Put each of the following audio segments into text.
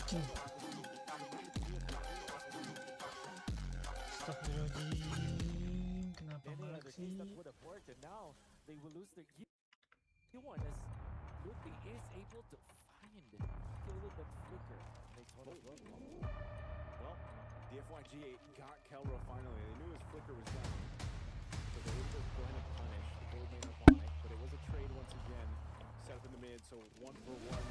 Astagfirullahaladzim, kenapa malah sih? Now they will lose their one as Lupi is able to find kill with the flicker. Well, DFYG got Kelro finally. They knew his flicker was down, so they were just going to punish the gold lane of ONIC, but it was a trade once again. Set up in the mid, so 1 for 1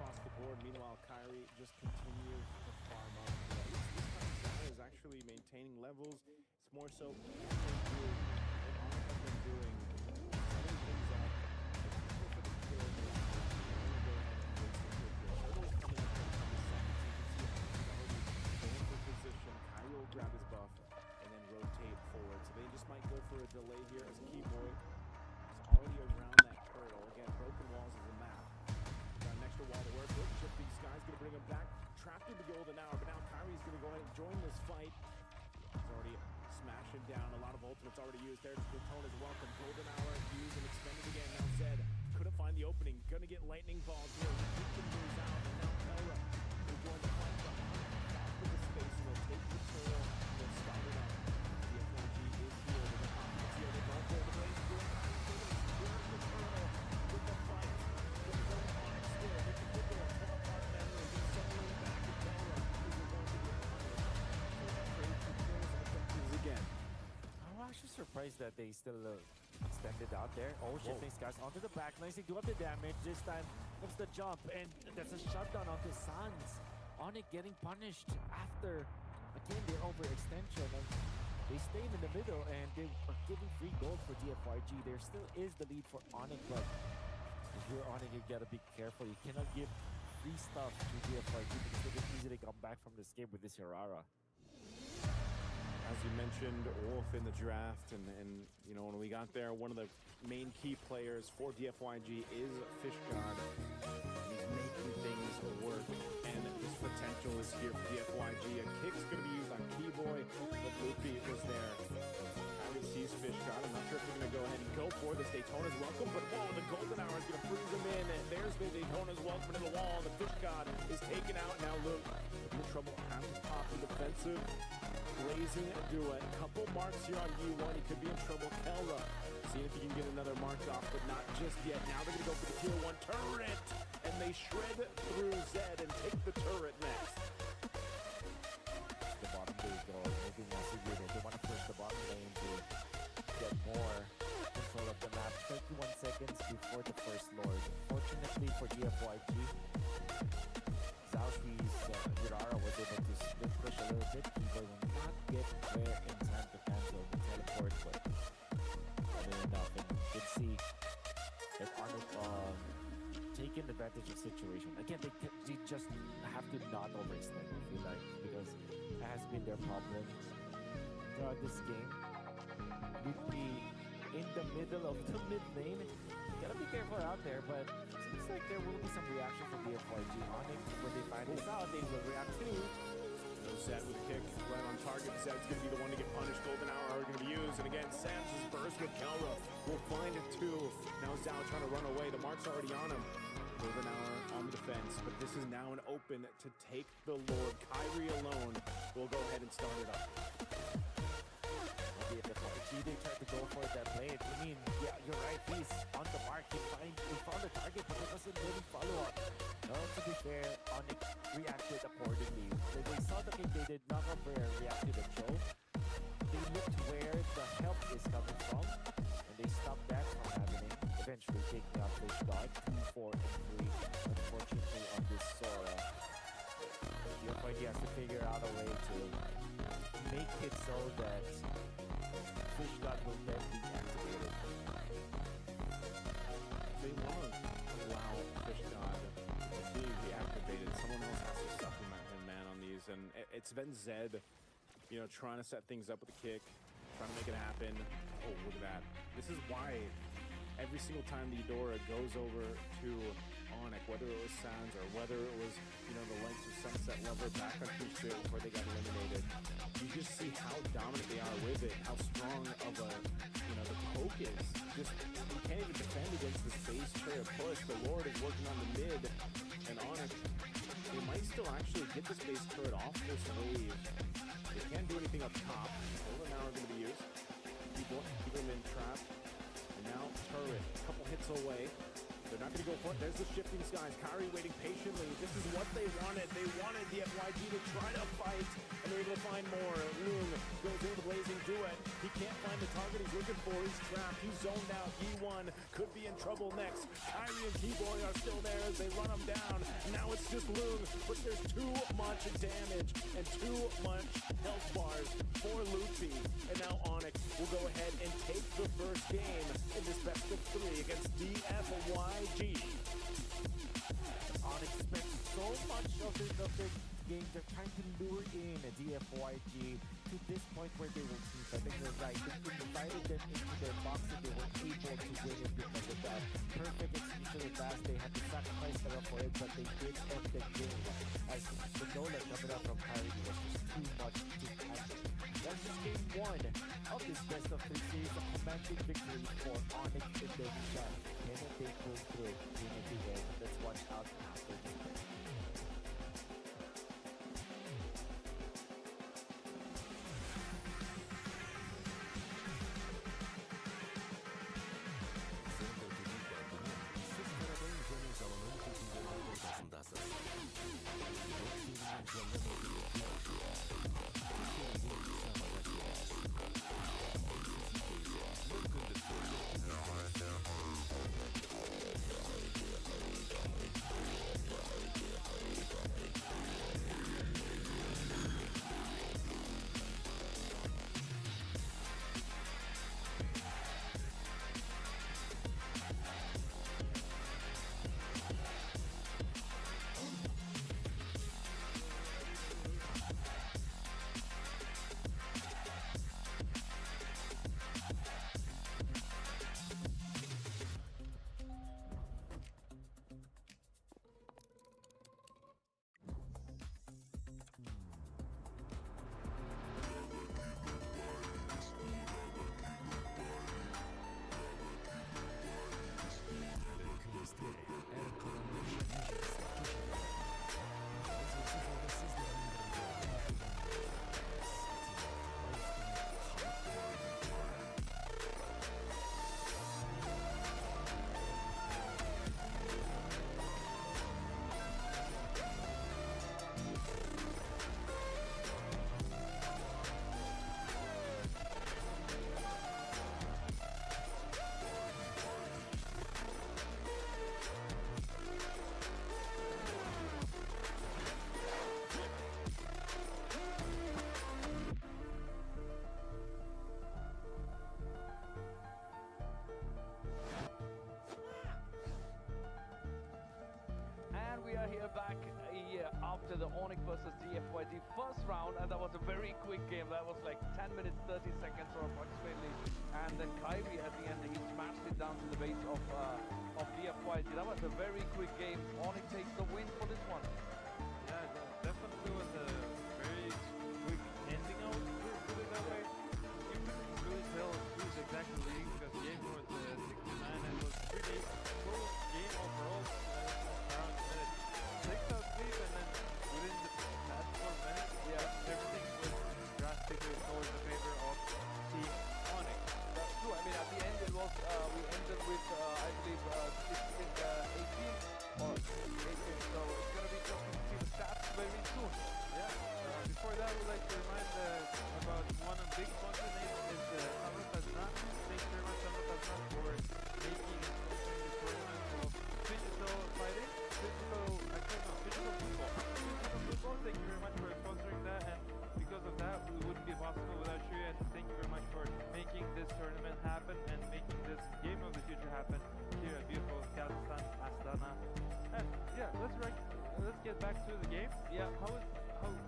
across the board. Meanwhile, Kyrie just continues to farm up. This time Zana is actually maintaining levels. It's more so what ONIC have been doing, setting things up. For the kill, they're going to go ahead and wait for the kill. Turtle's coming up from the second, so you can see how he's already going for position. Kyrie will grab his buff and then rotate forward. So they just might go for a delay here as Keyboy is already around that turtle. Again, broken walls is a map. Got an extra wall to work with. Shifting Sky's going to bring him back. Trapped in the golden hour, but now Kyrie's going to go ahead and join this fight. He's already smashing down. A lot of ultimates already used there. Daytona's welcome. Golden hour used and expended again. Now Zed couldn't find the opening. Going to get lightning balls here. He moves out, and now Kelra will join the fight. But off for the space, and they'll take the turtle. They'll start it up. DFYG is here with the confidence here. They don't hold the blaze. Where's the turtle with the fight? They're going on it still. They can get there. Teleport memory. They're soloing back to Kelra. Who's going to get punished. So that trade for kills objectives again. I'm actually surprised that they still extended out there. Oh, shifting Skies onto the backlines. They do have the damage. This time comes the jump, and that's a shutdown onto Sans. ONIC getting punished after, again, their overextension. And they stayed in the middle, and they are giving free gold for DFYG. There still is the lead for ONIC, but if you're ONIC, you gotta be careful. You cannot give free stuff to DFYG because they can easily come back from this game with this Hirara. As you mentioned, Wolf in the draft, and you know, when we got there, one of the main key players for DFYG is Fishgod. He's making things work, and this potential is here for DFYG. A kick's going to be used on Keyboy, but Loopy was there. Kyrie sees Fishgod. I'm not sure if they're going to go ahead and go for this. Daytona's welcome, but whoa, the golden hour is going to freeze him in, and there's the Daytona's welcome to the wall. The Fishgod is taken out. Now Luke in trouble, has to pop the defensive. Blazing duet. Couple marks here on U1. He could be in trouble. Kelra seeing if he can get another mark off, but not just yet. Now they're going to go for the tier 1 turret, and they shred through Zed and take the turret next. The bottom lane though, moving once a unit. They want to push the bottom lane to get more control of the map. 31 seconds before the first lord. Fortunately for DFYG, Zaushri's Hirara was able to split push a little bit. Keyboy will not get there in time to cancel the teleport, but other than enough. And you can see that ONIC taking advantage of the situation. Again, they just have to not overextend, I feel like, because that has been their problem throughout this game. You'd be in the middle of the mid lane. Gotta be careful out there, but seems like there will be some reaction from DFYG. ONIC, when they find this out, they will react too. No Zed with a kick right on target. Zed's going to be the one to get punished. Golden hour are going to be used, and again, Sam's burst with Kelra will find it too. Now Zhao trying to run away. The mark's already on him. Golden hour on the defense, but this is now an open to take the Lord. Kyrie alone will go ahead and start it up. They tried to go for that play. I mean, yeah, you're right. He's on the mark. He found the target, but it wasn't really follow-up. No, to be fair, ONIC reacted accordingly. They saw the game. They did not react to the show. They looked where the help is coming from, and they stopped that from happening. Eventually taking out Fishgod. 2, 4, and 3. Unfortunately, on this Sora, DFYG has to figure out a way to make it so that Fishgod will then be activated. They won't allow Fishgod to be reactivated. Someone else has to supplement him, man, on these. And it's been Zed, you know, trying to set things up with a kick, trying to make it happen. Oh, look at that. This is why every single time the Eudora goes over to ONIC, whether it was Sans or whether it was, you know, the lengths of Sunset Lover back on Tuesday before they got eliminated, you just see how dominant they are with it, how strong of a, you know, the poke is. Just, you can't even defend against this base trade push. The Lord is working on the mid, and ONIC They might still actually get the space turret off this wave. They can't do anything up top. Solar now are going to be used. Keep them in trap. And now turret, a couple hits away. They're not going to go for it. There's the shifting skies. Kyrie waiting patiently. This is what they wanted. They wanted the DFYG to try to fight, and they're able to find more. Loon goes into the blazing duet. He can't find the target he's looking for. He's trapped. He's zoned out. E1 could be in trouble next. Kyrie and T-Boy are still there as they run him down. Now it's just Loon, but there's too much damage and too much health bars for Luffy. And now ONIC will go ahead and take the first game in this best of 3 against DFYG. ONIC spent so much of the game. They're trying to lure in a DFYG to this point where they will sleep. I think they're right. They invited them into their box and they were able to win it because of that. Perfect execution of that. They had to sacrifice their for it, but they did end the game. As the Nola coming up from Kyrie was just too much to handle. That's just game 1 of this best of 3 series. A commanding victory for ONIC in the weekend. Can they go through Unity Wave? Let's watch out after the break. We are here back after the ONIC versus DFYG first round, and that was a very quick game. That was like 10 minutes 30 seconds or approximately, and then Kyrie at the end, he smashed it down to the base of DFYG. That was a very quick game. ONIC takes the win for this one. Yeah, that definitely was a very quick ending out, put it that way. You couldn't really tell who's exactly leading because the game was 69 and it was pretty close game overall. Around minute 6 out sleep, and then within the last 4 minutes, everything was drastically towards the favor of Team ONIC. That's true. I mean, at the end it was, we ended with, I believe, 18 or 18. So it's going to be interesting to see the stats very soon. Yeah. Before that, I would like to remind about one big sponsor name is Samrat Aznan. Thank you very much, Samrat Aznan, for making the tournament of digital fighting. Digital football. Digital football, thank you very much for sponsoring that, and because of that, it wouldn't be possible without you, and thank you very much for making this tournament happen and making this game of the future happen here at beautiful Kazakhstan, Astana. And yeah, let's get back to the game. Yeah,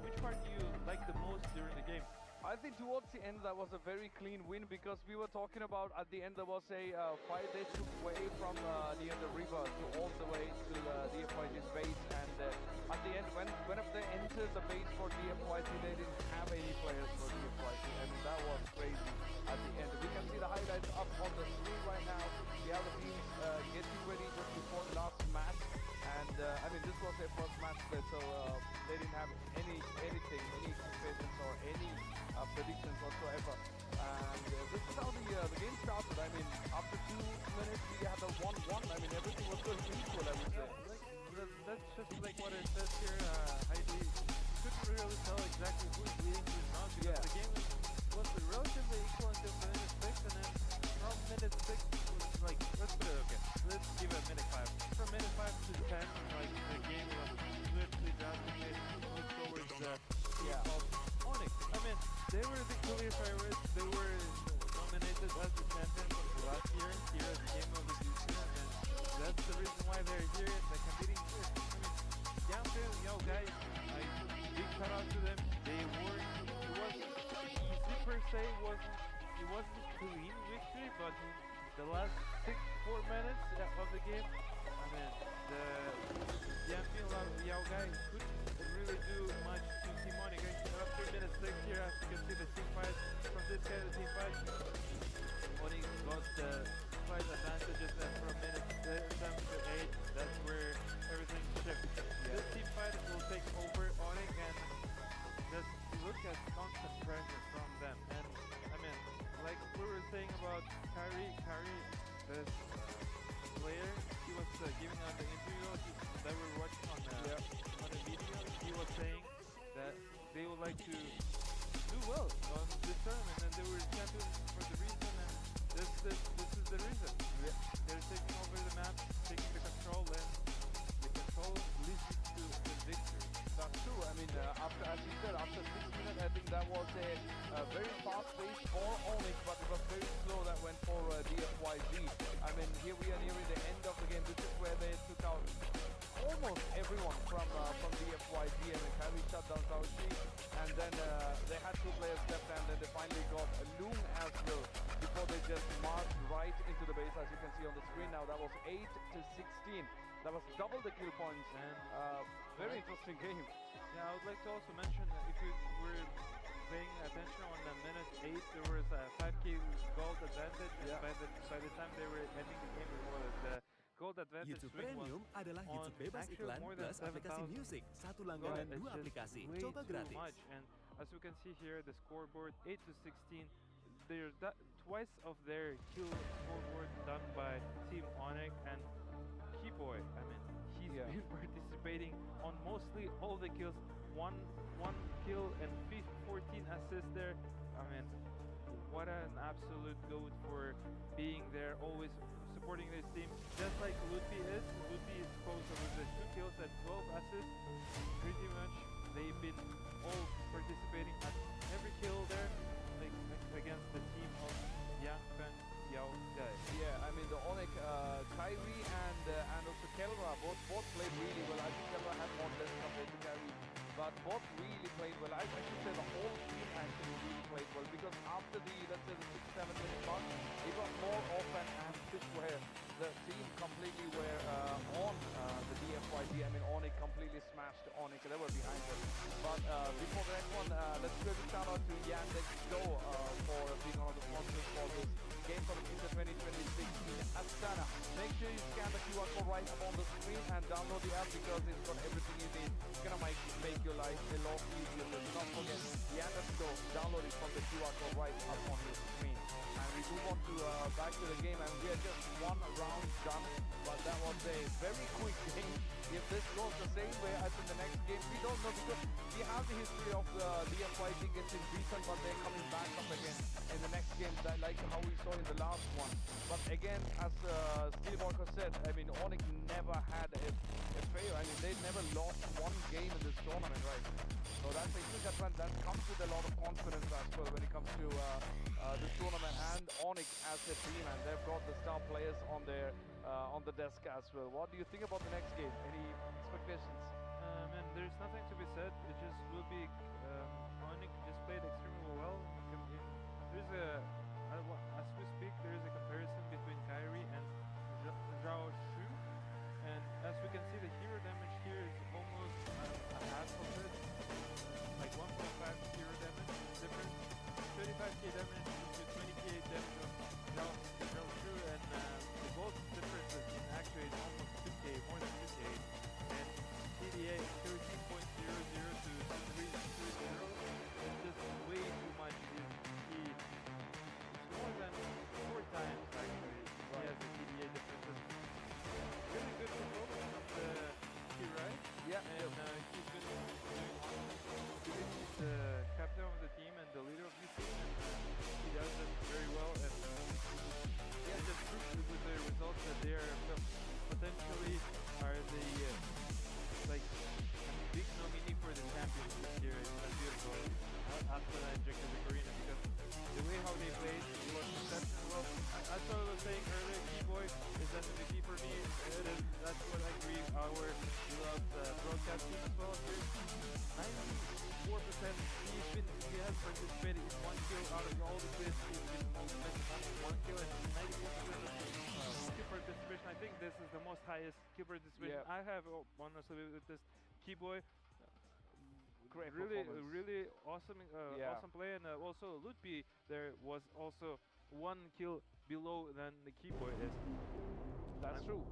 which part do you like the most during the game? I think towards the end that was a very clean win, because we were talking about at the end there was a fight they took away from near the river to all the way to DFYG's base, and at the end whenever they entered the base for DFYG they didn't have any players for DFYG, and that was crazy at the end. We can see the highlights up on the screen right now. We have the teams getting ready just before the last match, And I mean, this was their first match split, so they didn't have any expectations or any predictions whatsoever. And this is how the game started. I mean, after 2 minutes, we had a 1-1. I mean, everything was going equal, I would say. That's just like what it says here. Heidi couldn't really tell exactly who's leading, who's not, because the game was relatively equal until minute 6, and then from minute 6, like, let's put it, okay, let's give it minute 5. From minute 5 to 10, like, the game was literally drastically moved towards the team of ONIC. I mean, they were the clear favorites. They were nominated as the champions of the last year here at the Game of the Future, and that's the reason why they're here and they're competing here. I mean, Yampe, yo guys, like, big shout out to them. They were, it wasn't easy per se, it wasn't clean victory, but the last 4 minutes of the game, I mean, the Yampe Yao guy couldn't really do much to Team ONIC. After minute 6 here, as you can see the team fight from this guy, the team fight, ONIC got the fight advantages, and from minute 7 to 8, that's where everything shifts. This team fight will take over ONIC, and just look at constant pressure from them. And I mean, like we were saying about Kyrie, this player, he was giving out the interview that we were watching on the video. He was saying that they would like to do well on this tournament, and they were champions for the reason, and this is the reason. They're taking over the map, taking the control, and the control leads you to the victory. That's true. I mean, after, as you said, after 6 minutes, I think that was a very fast pace for ONIC, but it was very slow that went for DFYG. I mean, here we are nearing the end of the game. This is where they took out almost everyone from DFYG, and then Kyrie shut down Saushi, and then they had 2 players left, and then they finally got a Loom as well before they just marched right into the base, as you can see on the screen now. That was 8-16. That was double the kill points, and very interesting game. Yeah, I would like to also mention that if you were paying attention on the minute 8, there was a 5k gold advantage, and by the time they were ending the game, it was the gold advantage YouTube swing was Premium adalah on YouTube bebas actually iklan more than plus aplikasi 7,000 musik, 1 gold. langganan, It's 2 just aplikasi. way Coba too gratis. much. And as you can see here, the scoreboard 8-16. There's twice of their kill scoreboard done by Team ONIC, and Keyboy, I mean, he's been participating on mostly all the kills. One kill and 14 assists there. I mean, what an absolute goat for being there, always supporting this team. Just like Ludwig is. Ludwig is supposed to with the 2 kills and 12 assists. Pretty much, they've been all participating at every kill there, like against the team of Yang Yao guys. Yeah, I mean the ONIC, Kyrie and also Kelra both played really well. I think Kelra had more less compared to Kyrie, but both really played well. I should say the whole team actually really played well, because after the, let's say, the 6-7 minute mark, it was more open, and this where the team completely were on the DFYG. I mean, ONIC completely smashed ONIC. They were behind them. But before that one, let's give a shout out to Yandex Go for being one of the sponsors for this game for the Future 2026 in ASTANA. Make sure you scan the QR code right up on the screen and download the app, because it's got everything you need. It's gonna make your life a lot easier. So do not forget Yandex Go. Download it from the QR code right up on your screen. And we move on to back to the game, and we are just 1 round done. But that was a very quick game. If this goes the same way as in the next game, we don't know, because we have the history of the DFYG getting beaten, but they're coming back up again in the next game, like how we saw in the last one. But again, as Steelwalker said, I mean, ONIC never had a fail. I mean, they never lost 1 game in this tournament, right? So that's a huge advantage. That comes with a lot of confidence as well when it comes to this tournament, and ONIC as a team, and they've got the star players on their on the desk as well. What do you think about the next game? Any expectations? Man, there's nothing to be said. It just will be ONIC just played extremely well. There's as we speak, there is a comparison between Kyrie and Zhao Shu, and as we can see, the hero damage here is almost a half of it, like 1.5 hero damage difference. 35k damage to 20k damage of Zhao Shu, and the gold difference is actually almost 2k, more than 2k. our beloved broadcast team as well. Here's 94%. He has participated in 1 kill out of all the quiz. He's been most missed on 1 kill and 94% kill participation. I think this is the most highest kill participation I have, honestly, with this Keyboy. Great really, performance. really awesome, awesome play, and also Lutby there was also 1 kill below than the Keyboy is. That's true.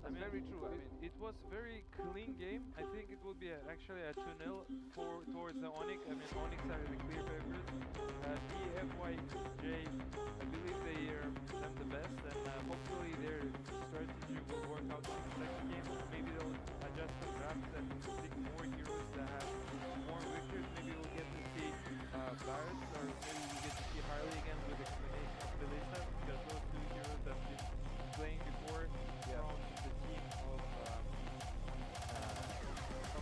That's very true. I mean, it was very clean game. I think it will be actually a 2-0 towards the ONIC. I mean, ONIC are the clear favorites. DFYG, I believe they are them the best, and hopefully their strategy will work out in the second game. Maybe they'll adjust the drafts and pick more heroes that have more victories. Maybe we'll get to see Barrett, or maybe we get to see Harley again with explanation of Belisa, because those two heroes have been playing before from the team of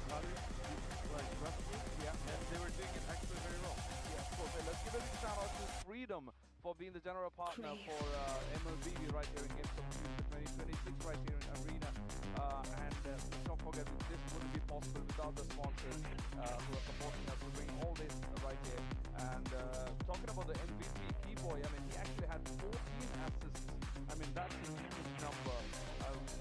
others, like Rusty, and they were doing it actually very well. Yeah, of course. And let's give a big shout out to Freedom for being the general partner for MLBB right here in Games of Future 2026 right here in Arena. And let's not forget that this wouldn't be possible without the sponsors who are supporting us to bring all this right here. And talking about the MVP Keyboy, I mean, he actually had 14 assists. I mean, that's a huge number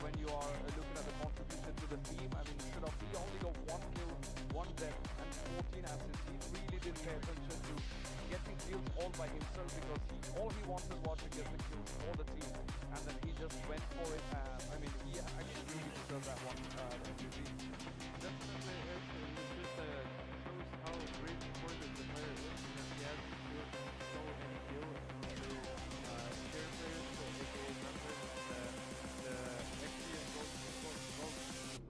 when you are looking at the contribution to the team. I mean, instead of he only got 1 kill, 1 death, and 14 assists, he really didn't pay attention to getting kills all by himself, because all he wanted was to get the kills for the team, and then he just went for it. I mean, he actually really deserved that one. Definitely, it just shows how great supportive the player is, because he has so many kills to share players, aka members, the XP and gold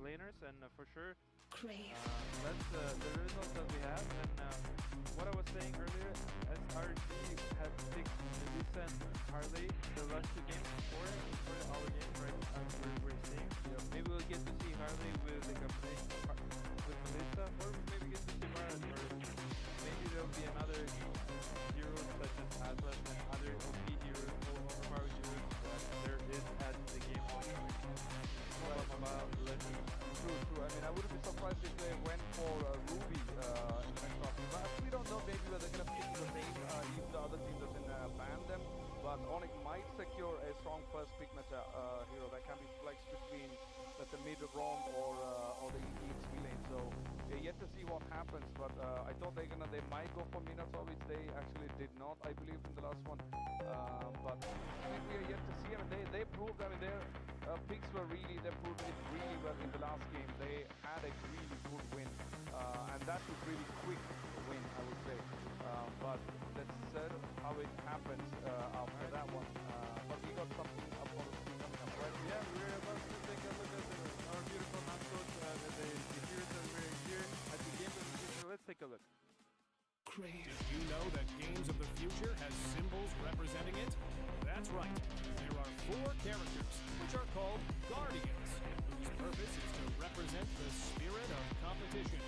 laners, and for sure, that's the results that we have. And what I was saying earlier, SRG has picked Melissa and Harley the last 2 games for our game, right? We're seeing. Maybe we'll get to see Harley with the combination with Melissa, or maybe get to see Baron, or maybe there'll be another hero such as Atlas and other OP heroes, overpowered heroes that there is at the game of MOBA Legends. True. I mean, I wouldn't be surprised if they went for Ruby in the next round. But we don't know maybe whether they're going to pick the same if the other team doesn't ban them. But ONIC might secure a strong first pick meta hero that can be flexed between the mid roam or the elite lane. So we're yet to see what happens. But I thought they might go for Minotaur, which they actually did not, I believe, in the last one. But I mean, we are yet to see. I mean, they proved. I mean, their picks were they proved it really well in the last game. They had a really good win, and that was really quick win, I would say. But that's how it happens after that one. But we got something up on the screen coming up, right? Yeah, we're about to take a look at our beautiful mascots, the heroes that we're here at the Game of the Future. Let's take a look. Did you know that Games of the Future has symbols representing it? That's right. There are 4 characters, which are called Guardians, whose purpose is to represent the spirit of competition.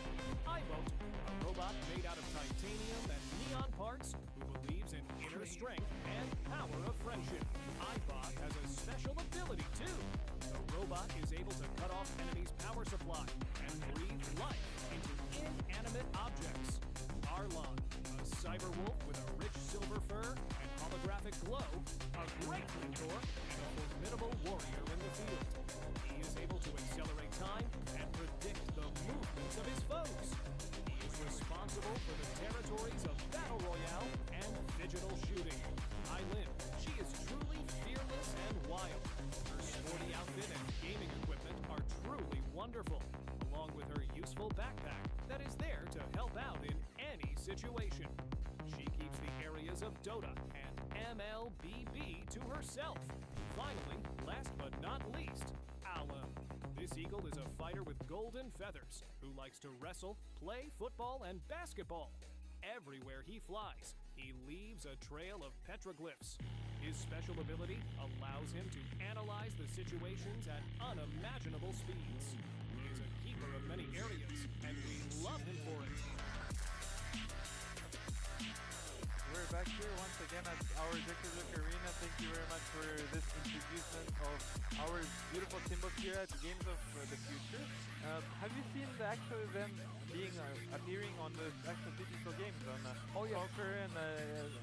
iBoat, a robot made out of titanium and neon parts, who believes in inner strength and power of friendship. iBot has a special ability, too. The robot is able to cut off enemies' power supply and breathe life into inanimate objects. Arlon, a cyber wolf with a rich silver fur and holographic glow, a great mentor, and a formidable warrior in the field. He is able to accelerate time and predict the movements of his foes. He is responsible for the territories of Battle Royale and digital shooting. Eileen, she is truly fearless and wild. Her sporty outfit and gaming equipment are truly wonderful, along with her useful backpack that is there to help out in any situation. She keeps the areas of Dota and MLBB to herself. Finally, last but not least, Alan. This eagle is a fighter with golden feathers who likes to wrestle, play football, and basketball. Everywhere he flies, he leaves a trail of petroglyphs. His special ability allows him to analyze the situations at unimaginable speeds. He is a keeper of many areas, and we love him for it. We're back here once again at our Victor Arena. Thank you very much for this introduction of our beautiful symbols here at the Games of the Future. Have you seen the actual event being appearing on the actual digital games on soccer and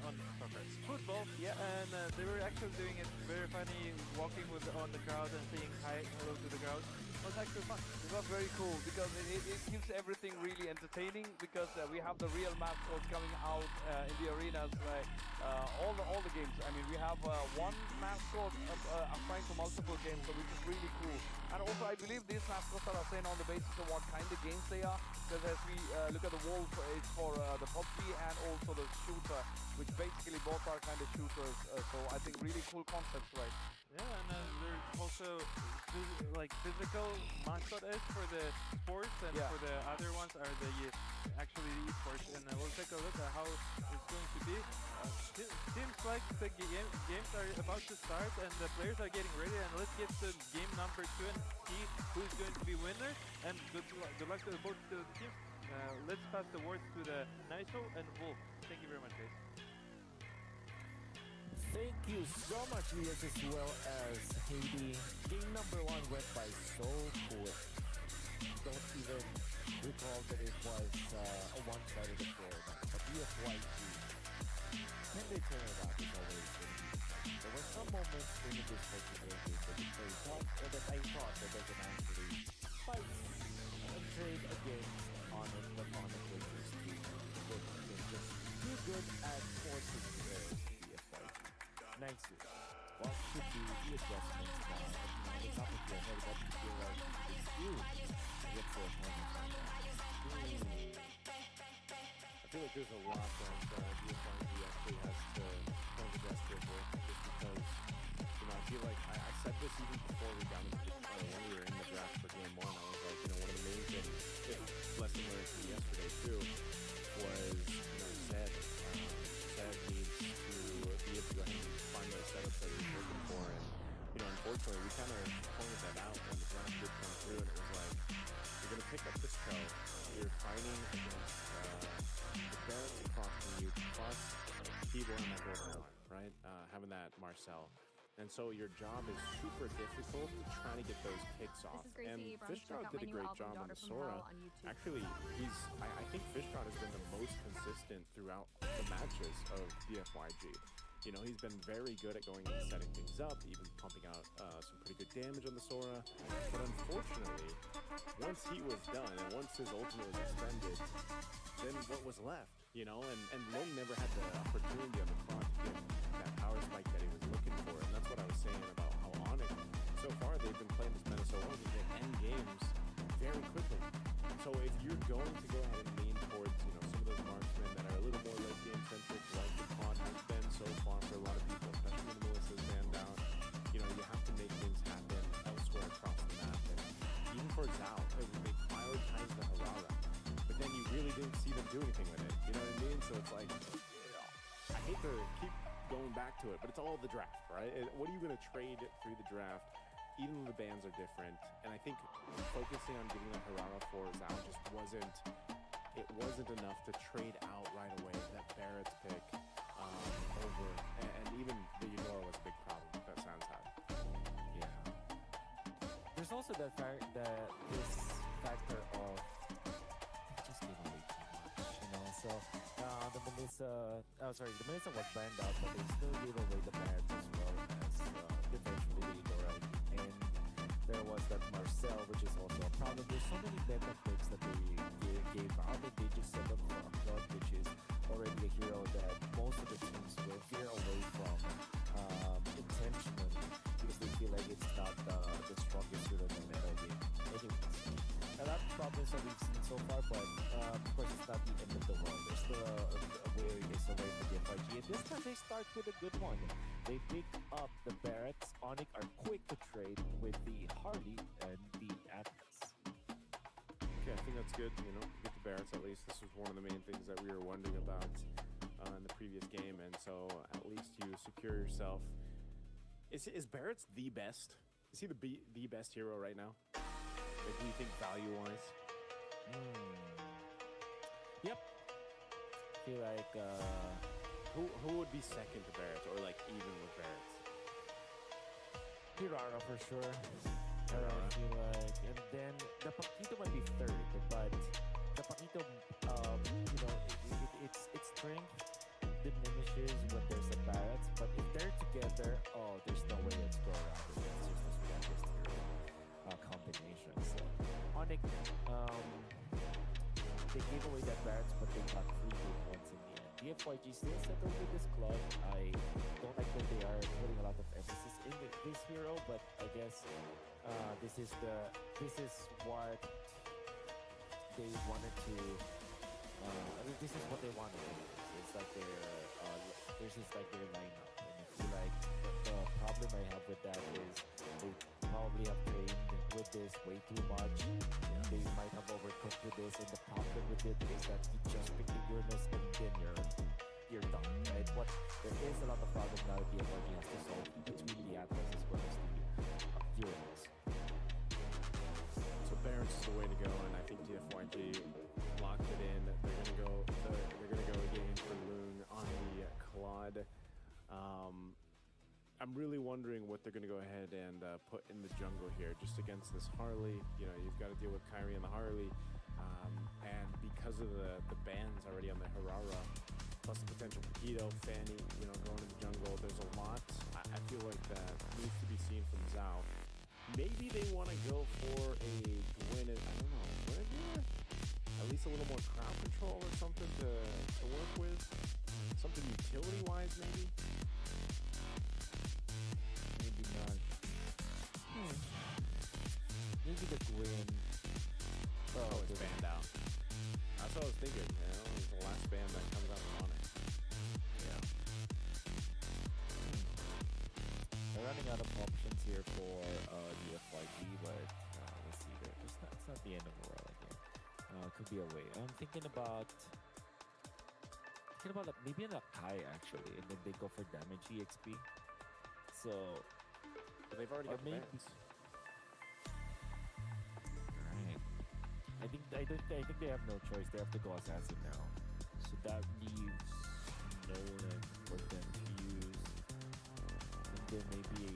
on soccer, football? Yeah, and they were actually doing it very funny, walking on the crowd and saying hi, hello to the crowd. It was actually fun. It was very cool because it keeps everything really entertaining because we have the real mascots coming out in the arenas, all the games. I mean, we have one mascot applying for multiple games, so which is really cool. And also, I believe these mascots are assigned on the basis of what kind of games they are. Because as we look at the wolf, it's for the PUBG and also the shooter, which basically both are kind of shooters. So I think really cool concepts, right? Yeah, and there's also physical mascot-esque for the sports, and for the other ones are the actually the esports. And we'll take a look at how it's going to be. Seems like the games are about to start and the players are getting ready. And let's get to game number 2 and see who's going to be winner. And good luck to both the teams. Let's pass the word to the Niso and Wolf. Thank you very much, guys. Thank you so much, Lias, as well as Haiti. Game number 1 went by so quick. Don't even recall that it was a one-sided affair. But DFYG, when they turn it out, it's always going to be. There were some moments in this particular game that it played out, or that I thought that they could actually fight and trade against ONIC, but ONIC was just too good at forcing their DFYG. Nice year. What should be the adjustments now? The top of your head, what do you feel like is you to get for opponents on that? I feel like there's a lot that DFYG actually has to adjust with, just because, I feel like I said this even before we got into when we were in the draft for game 1. I was like, one of the main things, lesson learned from yesterday too, was, Zed needs to be able to go ahead and find those setups that he's looking for. And, unfortunately, we kind of pointed that out when the draft did come through, and it was like, you're going to pick up this pro, you're fighting against the Barretts across from you, plus people in that golden line, right? Having that Marcel. And so your job is super difficult to try to get those kicks off. And Fishgod did a great job on the Sora. Actually, I think Fishgod has been the most consistent throughout the matches of DFYG. He's been very good at going and setting things up, even pumping out some pretty good damage on the Sora. But unfortunately, once he was done and once his ultimate was extended, then what was left, And Lone never had the opportunity on the clock to get that power spike that he was looking for. And that's what I was saying about how ONIC, so far they've been playing this meta so well, they can end games very quickly. So if you're going to go ahead and lean towards, some of those marksmen that are a little more late game centric, like the Quad has been so far for a lot of people, especially when Melissa's banned out, you have to make things happen elsewhere across the map. And even for Zhao, they prioritized the Harara, but then you really didn't see them do anything with it. You know what I mean? So it's like, I hate to keep going back to it, but it's all the draft, right? What are you going to trade through the draft? Even the bans are different, and I think focusing on getting the Harara for Zhao just wasn't enough to trade out right away that Barrett's pick over, and even the Eudora was a big problem that Sans had. Yeah. There's also this factor of just giving away too much, So the Melissa was banned out, but they still gave away the Barretts as well as eventually the Eudora. And there was that Marcel, which is also a problem. There's so many meta picks that they gave out that they just set up for a plot, which is already a hero that most of the teams will veer away from intentionally because they feel like it's not the strongest hero in the meta game. Anyways, a lot of problems that we've seen so far, but of course it's not the end of the world. There's still a way for the FIG, and this time they start with a good one. They pick up the Barretts. ONIC are quick to trade with the Harley and the Atlas. Okay, I think that's good. Get the Barretts at least. This was one of the main things that we were wondering about in the previous game, and so at least you secure yourself. Is Barrett's the best? Is he the best hero right now? Like, do you think value-wise? Yep. I feel like Who would be second to Barrett, or like even with Barrett? Hirara for sure. I Hirara. feel like, and then the Paquito might be third, but the Paquito, its strength diminishes when there's a Barrett, but if they're together, oh, there's no way it's go around it. It's just a strongest hero combination. So ONIC, they gave away that Barrett, but they got 3 good ones in the end. DFYG still settled with this club. I don't like that they are putting a lot of emphasis in this hero, but I guess this is what they wanted to. This is what they wanted. It's like this is like their lineup, and I feel like the problem I have with that is they probably have trained with this way too much. They might have overcooked with this, and the problem with it is that you just pick the Uranus and then you're done, right? There is a lot of problems now that DFYG has to solve between the Atlas as well as the Uranus. So Barrett is the way to go, and I think DFYG locked it in. They're gonna go again for Loon on the Claude. I'm really wondering what they're gonna go ahead and put in the jungle here, just against this Harley. You know, you've got to deal with Kyrie and the Harley, and because of the bans already on the Hirara, plus the potential Paquito, Fanny, going to the jungle, there's a lot. I feel like that needs to be seen from Zhao. Maybe they want to go for a Gwyneth, I don't know, Gwyneth? At least a little more crowd control or something to work with. Something utility-wise, maybe? Maybe not. Maybe the Gwyn. Oh, it's banned out. That's what I was thinking, it's the last band that comes out on it. Yeah. They're running out of options here for DFYG, but let's see. It's not the end of the world again. Could be a way. I'm thinking about maybe an Akai actually, and then they go for damage EXP. So But they've already got the maybe. bans. Right. I think they have no choice. They have to go assassin now. So that leaves Nolan for them to use. And then maybe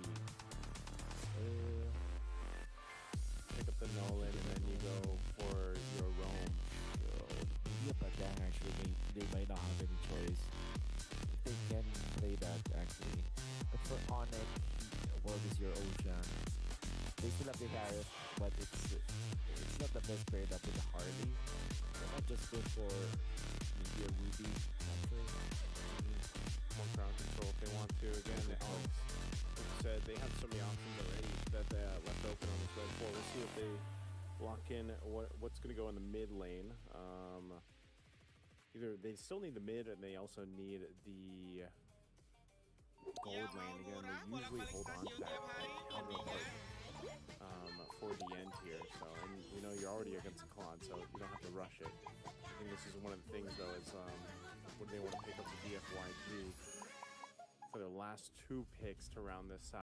Pick up the Nolan, and then you go for your Rome. maybe a Badang actually. They might not have any choice. They can play that actually. But for ONIC, what is your Ocean? They still have the Harris, but it's not the best paired up with the Harley. They might just go for maybe a Ruby after. More crowd control if they want to. Again, Alex said they have so many options already that they left open on this red 4. We'll see if they lock in what's going to go in the mid lane. Either they still need the mid, and they also need the gold lane. Again, they usually hold on to that counter part for the end here. So, and you're already against a Claude, so you don't have to rush it. I think this is one of the things though is when they want to pick up the DFYG for their last 2 picks to round this out.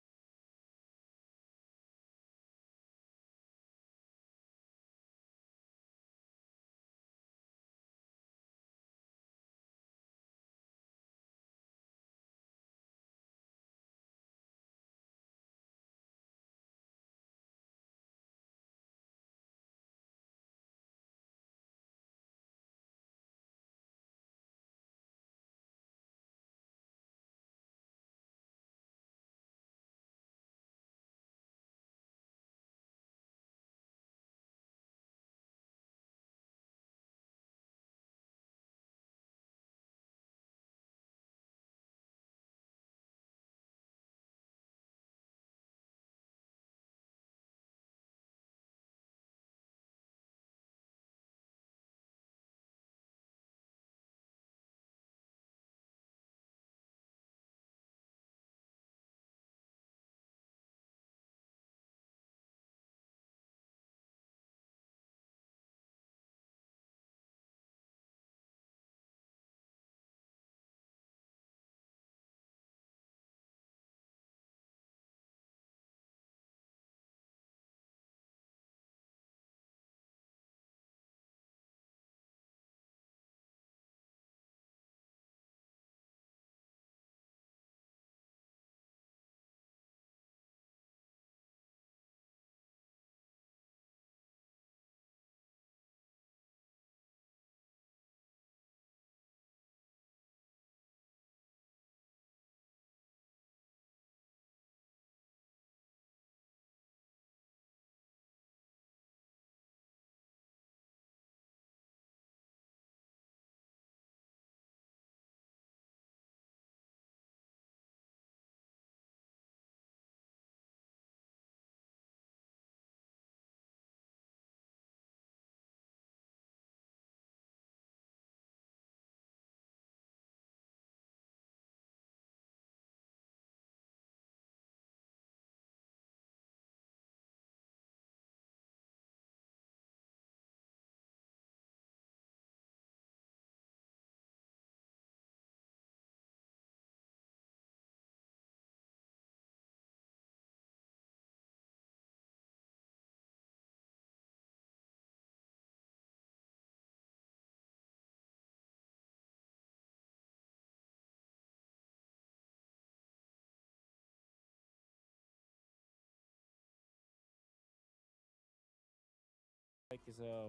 Like is a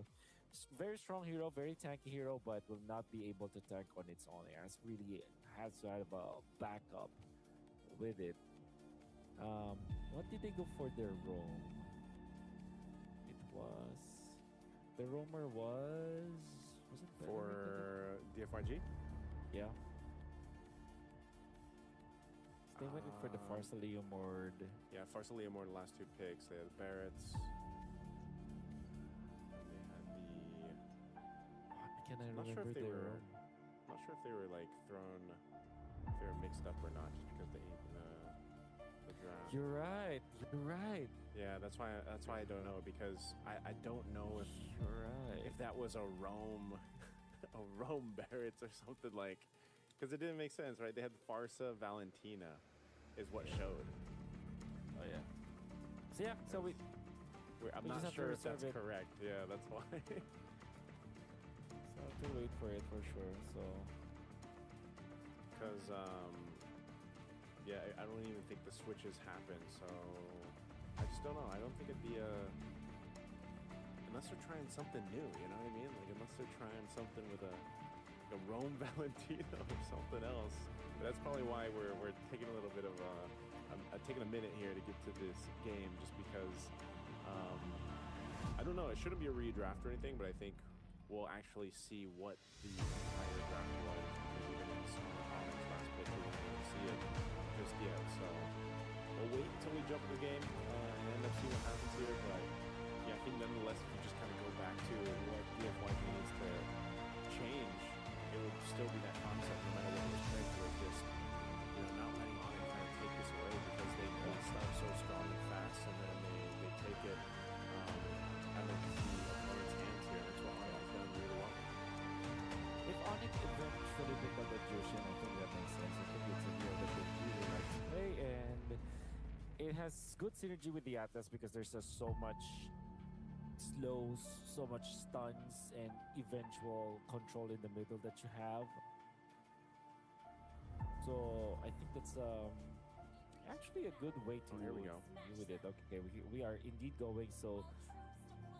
very strong hero, very tanky hero, but will not be able to tank on its own. It has to have a backup with it. What did they go for their roam? It was the roamer was it For DFYG? yeah. They went in for the Farsaliumord. Yeah, Farsaliumord, the last two picks. They had the Barretts. They had Can I Not sure remember if they their were- roam? not sure if they were like thrown, if they were mixed up or not, just because they ate the draft. You're right. You're right. Yeah, that's why I don't know, because I don't know if You're right. that was a Rome, a Rome Barretts or something like, because it didn't make sense, right? They had Farsa Valentina, is what showed. Oh yeah. So yeah. So we I'm We just not have to sure if that's reserve it. correct. Yeah, that's why. so have to wait for it for sure. So Because yeah, I don't even think the switches happen. So I just don't know. I don't think it'd be unless they're trying something new. You know what I mean? Like unless they're trying something with a Rome Valentino or something else. But that's probably why we're taking a little bit of taking a minute here to get to this game, just because I don't know. It shouldn't be a redraft or anything, but I think we'll actually see what the entire draft was. Because even in some comments last pick, we didn't see it just yet. So we'll wait until we jump in the game and end up seeing what happens here. But yeah, I think nonetheless, if you just kind of go back to what DFYG needs to change, it would still be that concept, no matter what was picked, was just not letting on and trying to take this away, because they start so strong and fast, and then they take it out of the opponent's hands here. That's what Onyx done really well. if ONIC eventually become a Jushin, I think that makes sense. I think it's a hero that they really like to play, and it has good synergy with the Atlas because there's just so much slows, so much stuns, and eventual control in the middle that you have. So I think that's actually a good way to Oh, here we go. deal with it. Okay, we are indeed going, so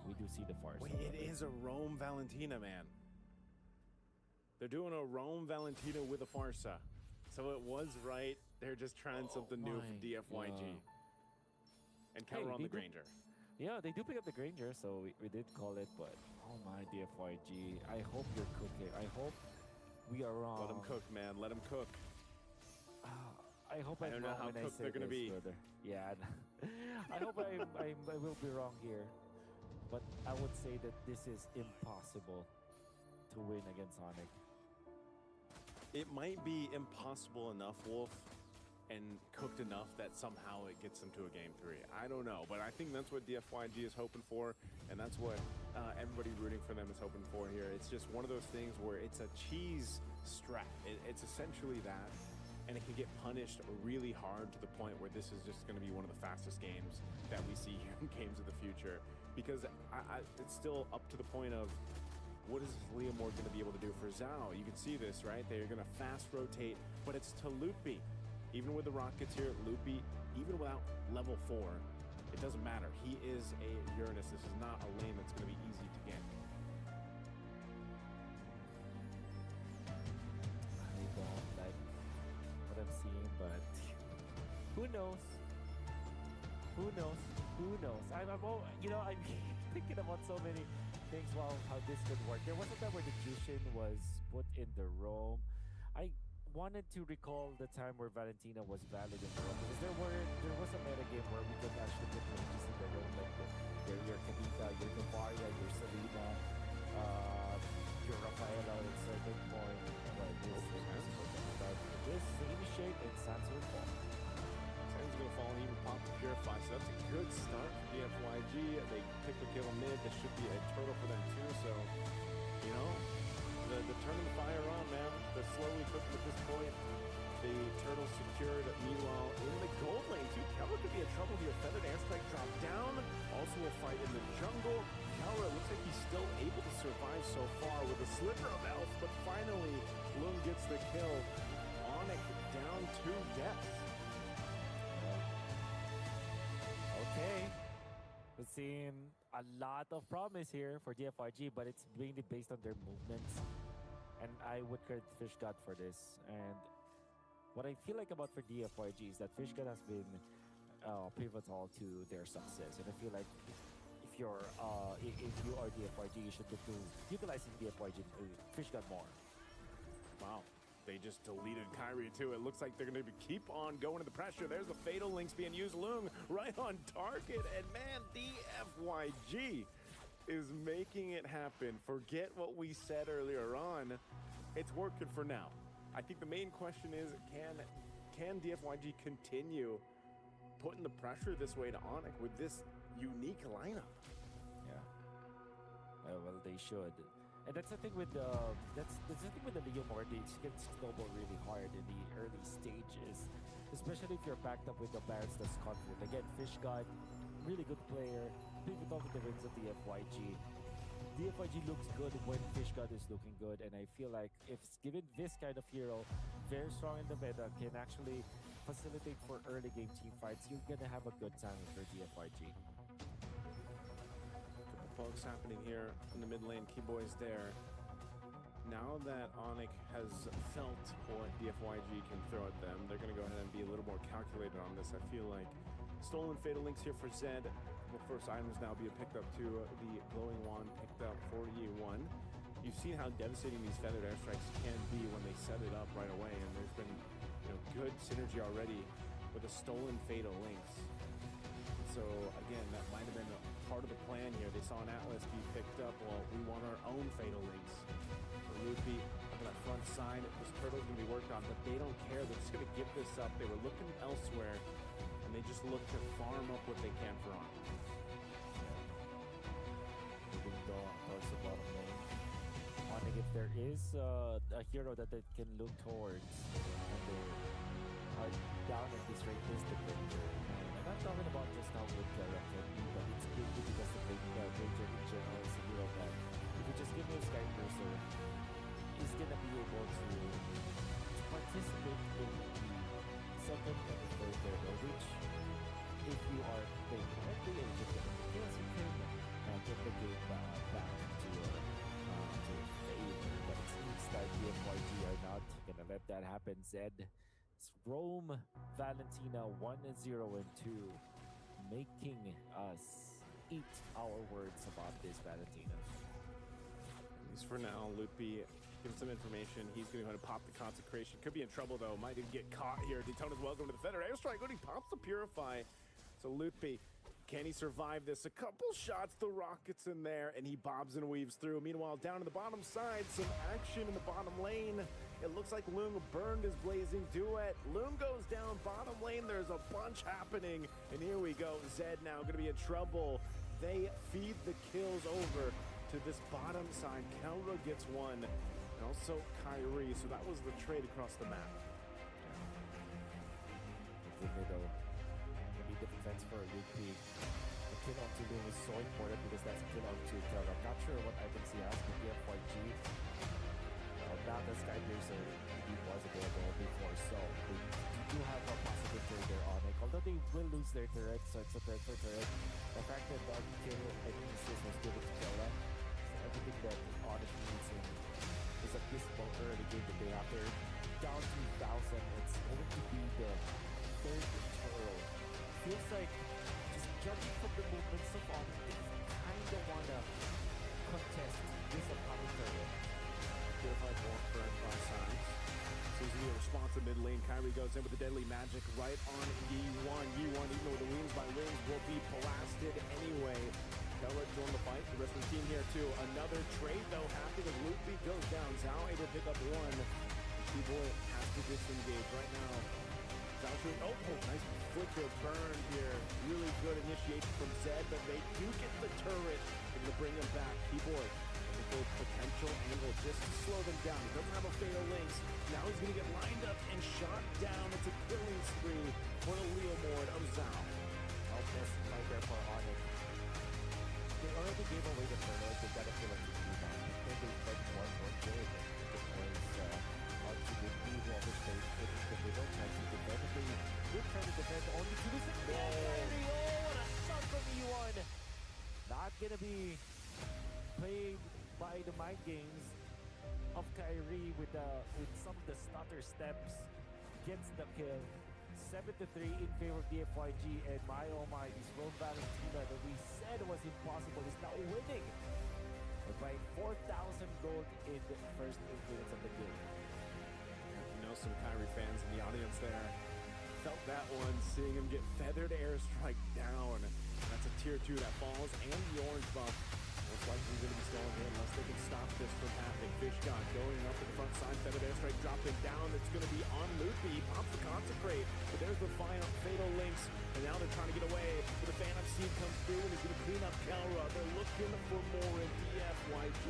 we do see the Farsa. Wait, it is a Rome Valentina, man. They're doing a Rome Valentina with a Farsa. So it was right. They're just trying something new from my DFYG. God. And counter on they the do- Granger. Yeah, they do pick up the Granger, so we did call it, but oh my DFYG, I hope you're cooking. I hope we are wrong. Let them cook, man. Let them cook. I hope I I'm don't know wrong how when I cooked say they're gonna this, be. brother. Yeah, I hope I will be wrong here, but I would say that this is impossible to win against Sonic. It might be impossible enough, Wolf, and cooked enough that somehow it gets them to a game 3. I don't know, but I think that's what DFYG is hoping for, and that's what everybody rooting for them is hoping for here. It's just one of those things where it's a cheese strat. It's essentially that, and it can get punished really hard to the point where this is just going to be one of the fastest games that we see here in Games of the Future, because it's still up to the point of, what is Leomord going to be able to do for Zhao? You can see this, right? They're going to fast rotate, but it's to Loopy. Even with the rockets here, Loopy, even without level 4, it doesn't matter. He is a Uranus. This is not a lane that's going to be easy to get. I don't like what I'm seeing, but who knows? Who knows? Who knows? I'm thinking about so many things. Wow, how this could work. There was a time where the Jushin was put in the Rome. I wanted to recall the time where Valentina was valid in the Rome, because there was a meta game where we could actually put mages in the Rome, like your Kavita, your Novaria, your Selena, your Rafaela at a certain point. But this initiate and Sans will fall. Sands going to fall and even pop the Purify, so that's a good start for DFYG. They pick the kill mid. This should be a turtle for them too, so, the turning the fire on, man. They're slowly cooking at this point. The turtle secured. Meanwhile, in the gold lane too, Kelra could be in trouble here. Feathered Airstrike dropped down. Also a fight in the jungle. Kelra looks like he's still able to survive so far with a sliver of health, but finally, Bloom gets the kill. ONIC down 2 deaths. Okay. Let's seen a lot of promise here for DFYG, but it's mainly based on their movements. And I would credit FishGod for this. And what I feel like about for DFYG is that FishGod has been pivotal to their success. And I feel like if you are DFYG, you should look to utilizing DFYG FishGod more. Wow. They just deleted Kyrie too. It looks like they're going to keep on going to the pressure. There's the fatal links being used. Lung right on target. And man, DFYG is making it happen. Forget what we said earlier on. It's working for now. I think the main question is, can DFYG continue putting the pressure this way to ONIC with this unique lineup? Yeah. Well, they should. And that's the thing with the Leo Morty. It gets snowball really hard in the early stages, especially if you're backed up with the Barons that's confident. Again, FishGod, really good player, pivotal to the wins of DFYG. DFYG looks good when FishGod is looking good, and I feel like if given this kind of hero, very strong in the meta, can actually facilitate for early game team fights, you're gonna have a good time for DFYG. Folks happening here in the mid lane. Keyboy's there. Now that ONIC has felt what DFYG can throw at them, they're going to go ahead and be a little more calculated on this. I feel like stolen fatal links here for Zed. Well, first items now being picked up to the glowing wand picked up for E1. You've seen how devastating these feathered airstrikes can be when they set it up right away, and there's been good synergy already with the stolen fatal links. So again, that might have been a part of the plan here. They saw an Atlas be picked up. Well, we want our own fatal links. Ruby up on that front side. This turtle's gonna be worked on, but they don't care. They're just gonna give this up. They were looking elsewhere, and they just look to farm up what they can for on. Moving towards the bottom lane. ONIC, if there is a hero that they can look towards, and they are down at this rate, is the Ranger. I'm not talking about just how good Sekarang can be, but it's good because the Ranger in general is a hero that if you just give him a Sky Cursor, he's gonna be able to participate in the second and the third level, which if you are playing correctly and just getting the kills, you can get the game back to favor. But it seems that DFYG are not gonna let that happen. Zed, Rome, Valentina 1-0-2, making us eat our words about this Valentina. At least for now, Loopy gives some information. He's going to go ahead and pop the consecration. Could be in trouble though. Might even get caught here. Daytona's welcome to the Feather Airstrike when he pops the Purify. So Loopy, can he survive this? A couple shots, the rockets in there, and he bobs and weaves through. Meanwhile, down to the bottom side, some action in the bottom lane. It looks like Lung burned his blazing duet. Lung goes down bottom lane. There's a bunch happening. And here we go. Zed now going to be in trouble. They feed the kills over to this bottom side. Kelra gets one. And also Kyrie. So that was the trade across the map. In the middle. Maybe the defense for Lupi. The kill on to Lung is so important because that's a kill on to Kelra. I'm not sure what items he has with DFYG. Now the Sky Piercer was available before, so they do have a positive trade there on it. Although they will lose their turret, so it's a threat for turret. The fact that the kill and assist was given to Kelra, everything that ONIC needs is a peaceful early game that they have. They're down to 1,000. It's going to be the third turtle. Feels like, just judging from the movements of ONIC, they kind of want to contest this upcoming turret. Purified won't burn by sides. Seems to be a response to mid lane. Kyrie goes in with the deadly magic right on E1. E1, even though the wings by wings will be blasted anyway. Kelra join the fight. The rest of the team here too. Another trade though happening as Loopy goes down. Zhao able to pick up one. Keyboy has to disengage right now. Zhao shooting. Oh, nice flicker burn here. Really good initiation from Zed, but they do get the turret. They're gonna bring him back. Keyboy. Potential angle just to slow them down. He doesn't have a fatal links. Now he's going to get lined up and shot down. It's a killing spree for the Leo Mord of Zhao. Almost right there for ONIC. They already gave away the turtle. They got a kill on the rebound. Then they spent one more kill because onto the evil which they put in the middle, trying to defend. They would try to defend only to the second. Oh, what a shot from E1! gonna be played by the mind games of Kyrie with some of the stutter steps. Gets the kill. 7-3 in favor of DFYG, and my oh my, this Rome Valentina that we said was impossible is now winning by 4,000 gold in the first 8 minutes of the game. You know, some Kyrie fans in the audience there felt that one, seeing him get feathered airstrike down. That's a tier 2 that falls, and the orange buff most likely going to be stolen here unless they can stop this from happening. Fishgod going up to the front side, feathered airstrike dropping down. It's going to be on Loopy. He pops the consecrate, but there's the final fatal links, and now they're trying to get away. But the Phantom Seed comes through and he's going to clean up Kelra. They're looking for more, and DFYG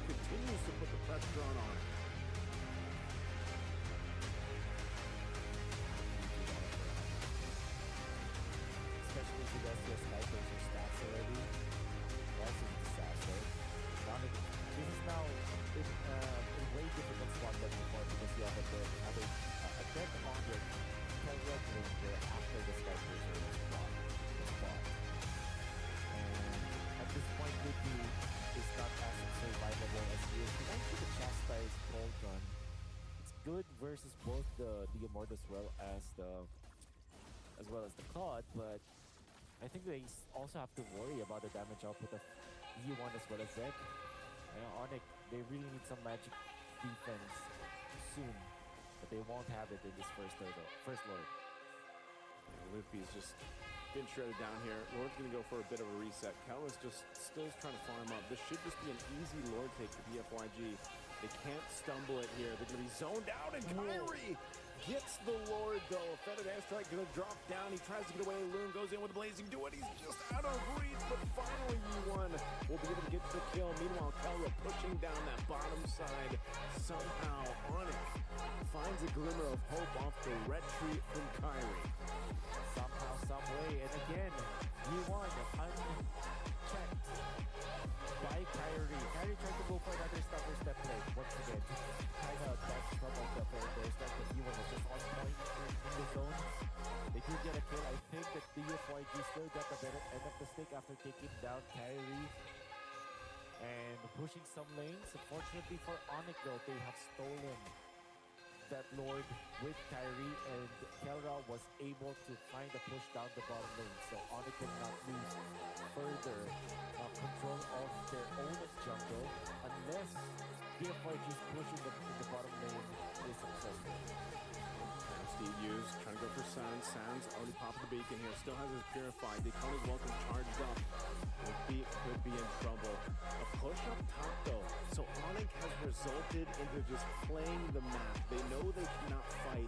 continues to put the pressure on. Especially if you guys just snipers or stats already. That's a disaster. Now this is now in a way difficult spot than before because you have a dead object congratulating there after the snipers are the spot. And at this point, Lupi is not as survivable as he is. He went to the chastise cold gun. It's good versus both the immortal as well as the COD, but I think they also have to worry about the damage output of E1 as well as Zed. ONIC, they really need some magic defense soon, but they won't have it in this first Lord. Loopy's just been shredded down here. Lord's going to go for a bit of a reset. Kelra's just still trying to farm up. This should just be an easy Lord take for DFYG. They can't stumble it here. They're going to be zoned out, and Kyrie gets the Lord, though. A feathered airstrike going to drop down. He tries to get away. Loon goes in with a blazing duet. He's just out of reach, but finally E1 will be able to get the kill. Meanwhile, Kelra pushing down that bottom side. Somehow, ONIC finds a glimmer of hope off the retreat from Kyrie. Somehow, some way, and again, E1 unchecked by Kyrie. Kyrie tried to go for another stutter step play. Once again, kind of that's trouble the first step, but E1 was just on point in the zone. They did get a kill. I think that DFYG still got the better end of the stick after taking down Kyrie and pushing some lanes. Unfortunately for ONIC though, they have stolen that Lord with Kyrie, and Kelra was able to find a push down the bottom lane, so ONIC did not lose further control of their own jungle unless DFYG's push in the bottom lane is successful. Steve used, trying to go for Sans. Sans already popped the beacon here, still has his Purified. Daytona's welcome charged up. Could be in trouble. A push up top though, so ONIC has resulted into just playing the map. They know they cannot fight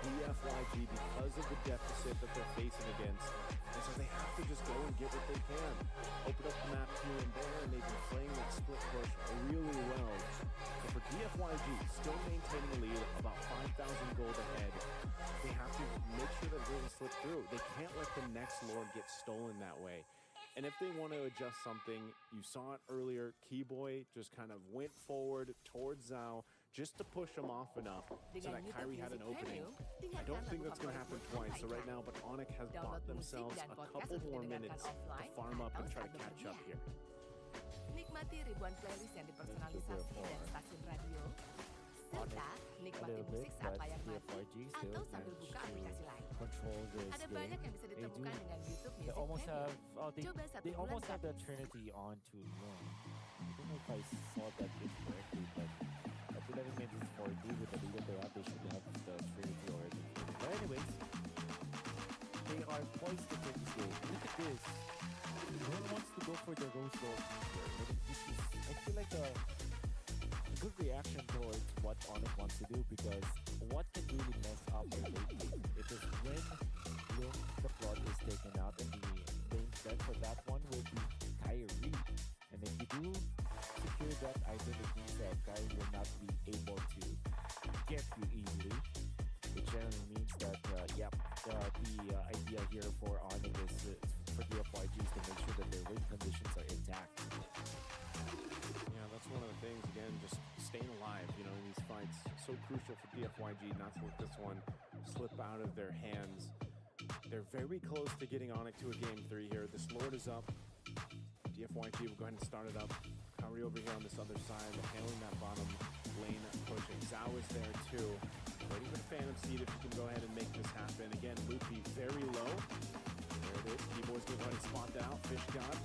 DFYG because of the deficit that they're facing against, and so they have to just go and get what they can. Open up the map here and there, and they've been playing that split push really well. So for DFYG, still maintaining a lead, about 5,000 gold ahead, they have to make sure that it doesn't slip through. They can't let the next Lord get stolen that way. And if they want to adjust something, you saw it earlier, Keyboy just kind of went forward towards Zhao just to push him off enough so that Kyrie had an opening. I don't think that's going to happen twice, so right now, but ONIC has bought themselves a couple more minutes to farm up and try to catch up here. Nikmati ribuan playlist yang dipersonalisasi dan stasiun radio, serta nikmati musik saat layar mati atau sambil buka aplikasi lain. Ada banyak yang bisa ditemukan dengan YouTube Music almost Menu. have they almost have the Trinity onto Loon. I don't know if I saw that incorrectly, but at 11 minutes 40 with the lead that they have, they should have the Trinity already. But anyways, they are poised to take this game. Look at this. Loon wants to go for the Rose Gold here. I feel like a good reaction towards what ONIC wants to do, because what can really mess up their late game? It is when Loon the plot is taken out, and the main threat for that one will be Kyrie. And if you do secure that item, it means that Kyrie will not be able to get you easily, which generally means that the idea here for ONIC is for DFYG is to make sure that their win conditions are intact. Yeah, that's one of the things, again, just staying alive, you know, in these fights. So crucial for DFYG not to let this one slip out of their hands. They're very close to getting ONIC to a game 3 here. This Lord is up. DFYG will go ahead and start it up. Kyrie over here on this other side, handling that bottom lane pushing. Zhao is there too. Waiting for the Phantom Seed if you can go ahead and make this happen. Again, Luffy very low. There it is. D-Boy's going to go ahead and spot that out. Fish God.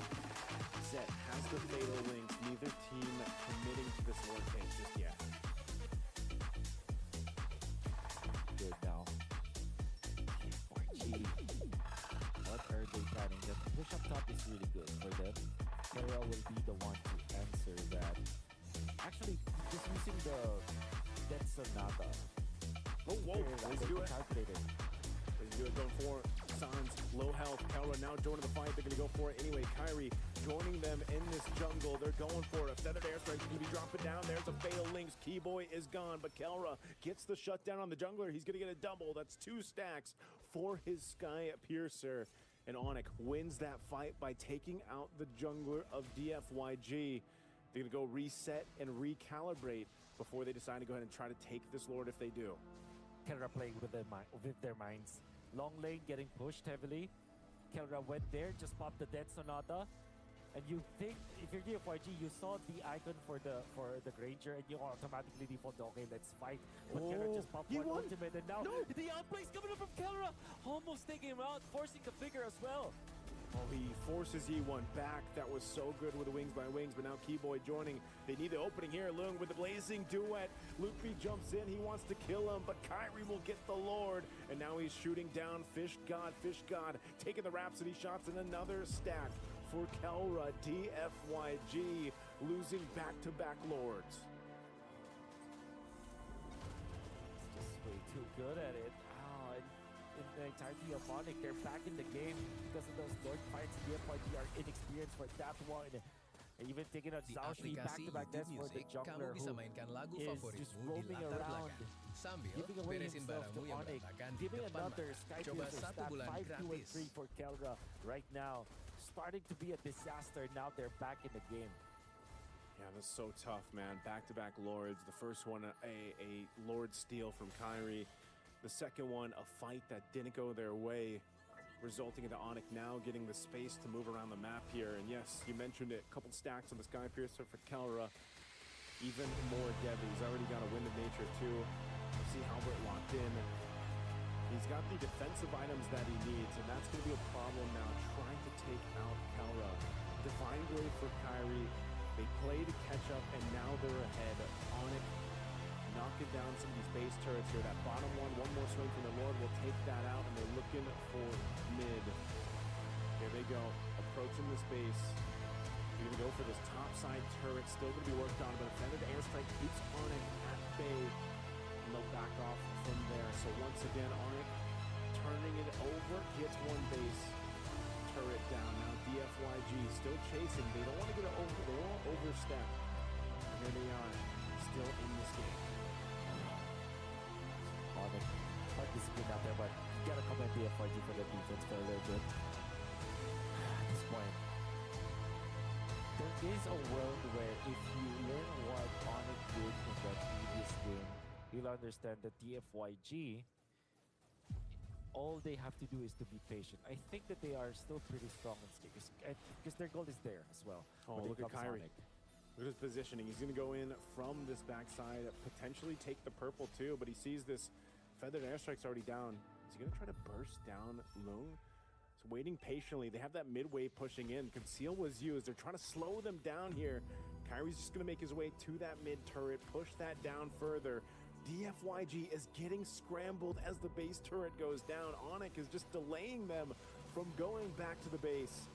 Zed has the fatal links. Neither team committing to this Lord phase just yet. Good now. DFYG. What are they planning? The push up top is really good for them. Kara will be the one to answer that. Actually, just using the Death Sonata. Oh, whoa. Let's do it. Calculated. Let's do it. Going for Sans. Low health. Kara now joining the fight. They're going to go for it anyway. Kyrie joining them in this jungle. They're going for it. A feathered airstrike. Going to be dropping down. There's a fatal links. Keyboy is gone, but Kelra gets the shutdown on the jungler. He's going to get a double. That's 2 stacks for his Sky Piercer. And ONIC wins that fight by taking out the jungler of DFYG. They're going to go reset and recalibrate before they decide to go ahead and try to take this Lord if they do. Kelra playing with their minds. Long lane getting pushed heavily. Kelra went there, just popped the Death Sonata. And you think, if you're DFYG, you saw the icon for the Granger and you automatically default, okay, let's fight. But Kelra just popped one ultimate and now the outplay's coming up from Kelra. Almost taking him out, forcing the figure as well. Oh, he forces E1 back. That was so good with the Wings by Wings, but now Keyboy joining. They need the opening here. Lung with the blazing duet. Luffy jumps in. He wants to kill him, but Kyrie will get the Lord. And now he's shooting down Fish God, taking the Rhapsody shots and another stack for Kelra. DFYG losing back-to-back Lords. Just way too good at it. In the entirety of ONIC, they're back in the game because of those Lord fights. DFYG are inexperienced for that one. And even taking out Di Zaushi aplikasi back-to-back deaths for the YouTube Music, jungler kamu bisa who mainkan lagu is favoritmu just di roaming latar around, belakang sambil giving away beresin himself to barangmu yang ONIC, berantakan di giving depan another mata. Sky Coba Piercer 1 stack, bulan 5, 2, and gratis. 3 for Kelra right now. Starting to be a disaster. Now they're back in the game. Yeah, that's so tough, man. Back-to-back Lords. The first one, a Lord steal from Kyrie. The second one, a fight that didn't go their way, resulting into ONIC now getting the space to move around the map here. And yes, you mentioned it, a couple stacks on the Sky Piercer for Kelra. Even more deadly. He's already got a Wind of Nature too. We'll see Halbert locked in. He's got the defensive items that he needs, and that's going to be a problem now, trying to take out Kelra. Divine Blade for Kyrie. They play to catch up, and now they're ahead. ONIC knocking down some of these base turrets here. That bottom one more swing from the Lord will take that out, and they're looking for mid. Here they go, approaching this base. They're gonna go for this top side turret, still gonna be worked on, but a feathered airstrike keeps ONIC at bay, and they'll back off from there. So once again, ONIC turning it over, gets one base turret down. Now DFYG still chasing. They don't want to get it over, they won't overstep. And here they are, still in this game. ONIC, quite disciplined out there, but you gotta commend DFYG for the defense for a little bit. At this point, there is a world where if you learn what ONIC did in the previous game, you'll understand that DFYG, all they have to do is to be patient. I think that they are still pretty strong in this game because their goal is there as well. Oh, look at Kyrie. ONIC. Look at his positioning. He's going to go in from this backside, potentially take the purple too, but he sees this feathered airstrike's already down. Is he going to try to burst down Lung? He's waiting patiently. They have that mid wave pushing in. Conceal was used. They're trying to slow them down here. Kyrie's just going to make his way to that mid turret, push that down further. DFYG is getting scrambled as the base turret goes down. ONIC is just delaying them from going back to the base.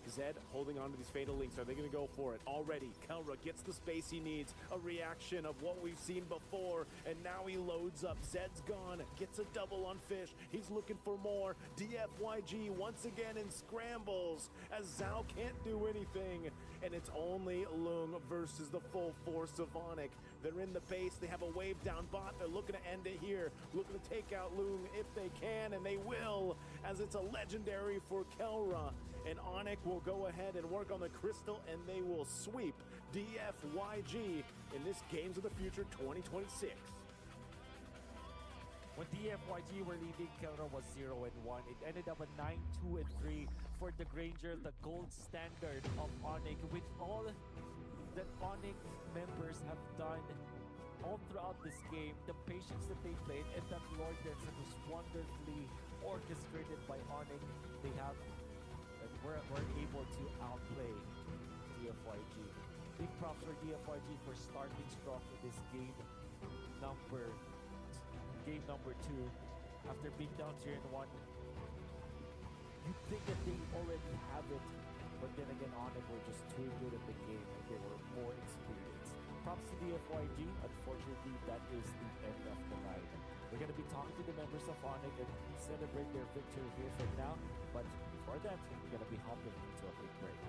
Zed holding on to these fatal links. Are they going to go for it? Already, Kelra gets the space he needs. A reaction of what we've seen before. And now he loads up. Zed's gone. Gets a double on Fish. He's looking for more. DFYG once again in scrambles as Zhao can't do anything. And it's only Lung versus the full force of ONIC. They're in the base. They have a wave down bot. They're looking to end it here. Looking to take out Lung if they can, and they will, as it's a legendary for Kelra. And ONIC will go ahead and work on the crystal, and they will sweep DFYG in this Games of the Future 2026. When DFYG were leading, Kelra was 0-1. It ended up at 9-2-3 for the Granger, the gold standard of ONIC, with all that ONIC members have done all throughout this game, the patience that they played, and that Lord Dance that was wonderfully orchestrated by ONIC, they have, were able to outplay DFYG. Big props for DFYG for starting strong in this game number 2. After being down 0-1, you think that they already have it, but then again, ONIC were just too good at the game and they were more experienced. Props to DFYG. Unfortunately, that is the end of the night. We're going to be talking to the members of ONIC and celebrate their victory here for now, but before that, we're going to be hopping into a quick break.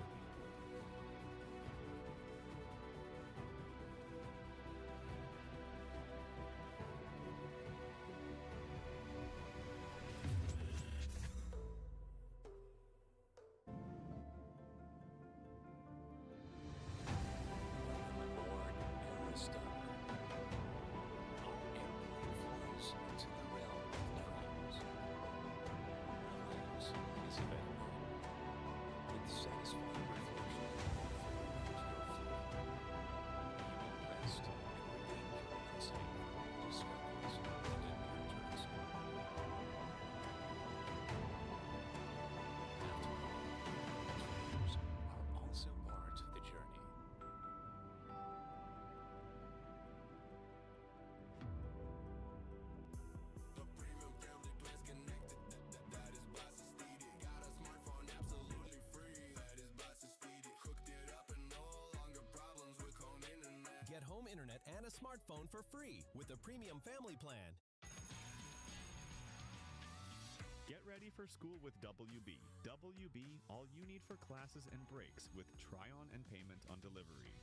Get home internet and a smartphone for free with a premium family plan. Get ready for school with WB. WB, all you need for classes and breaks with try-on and payment on delivery.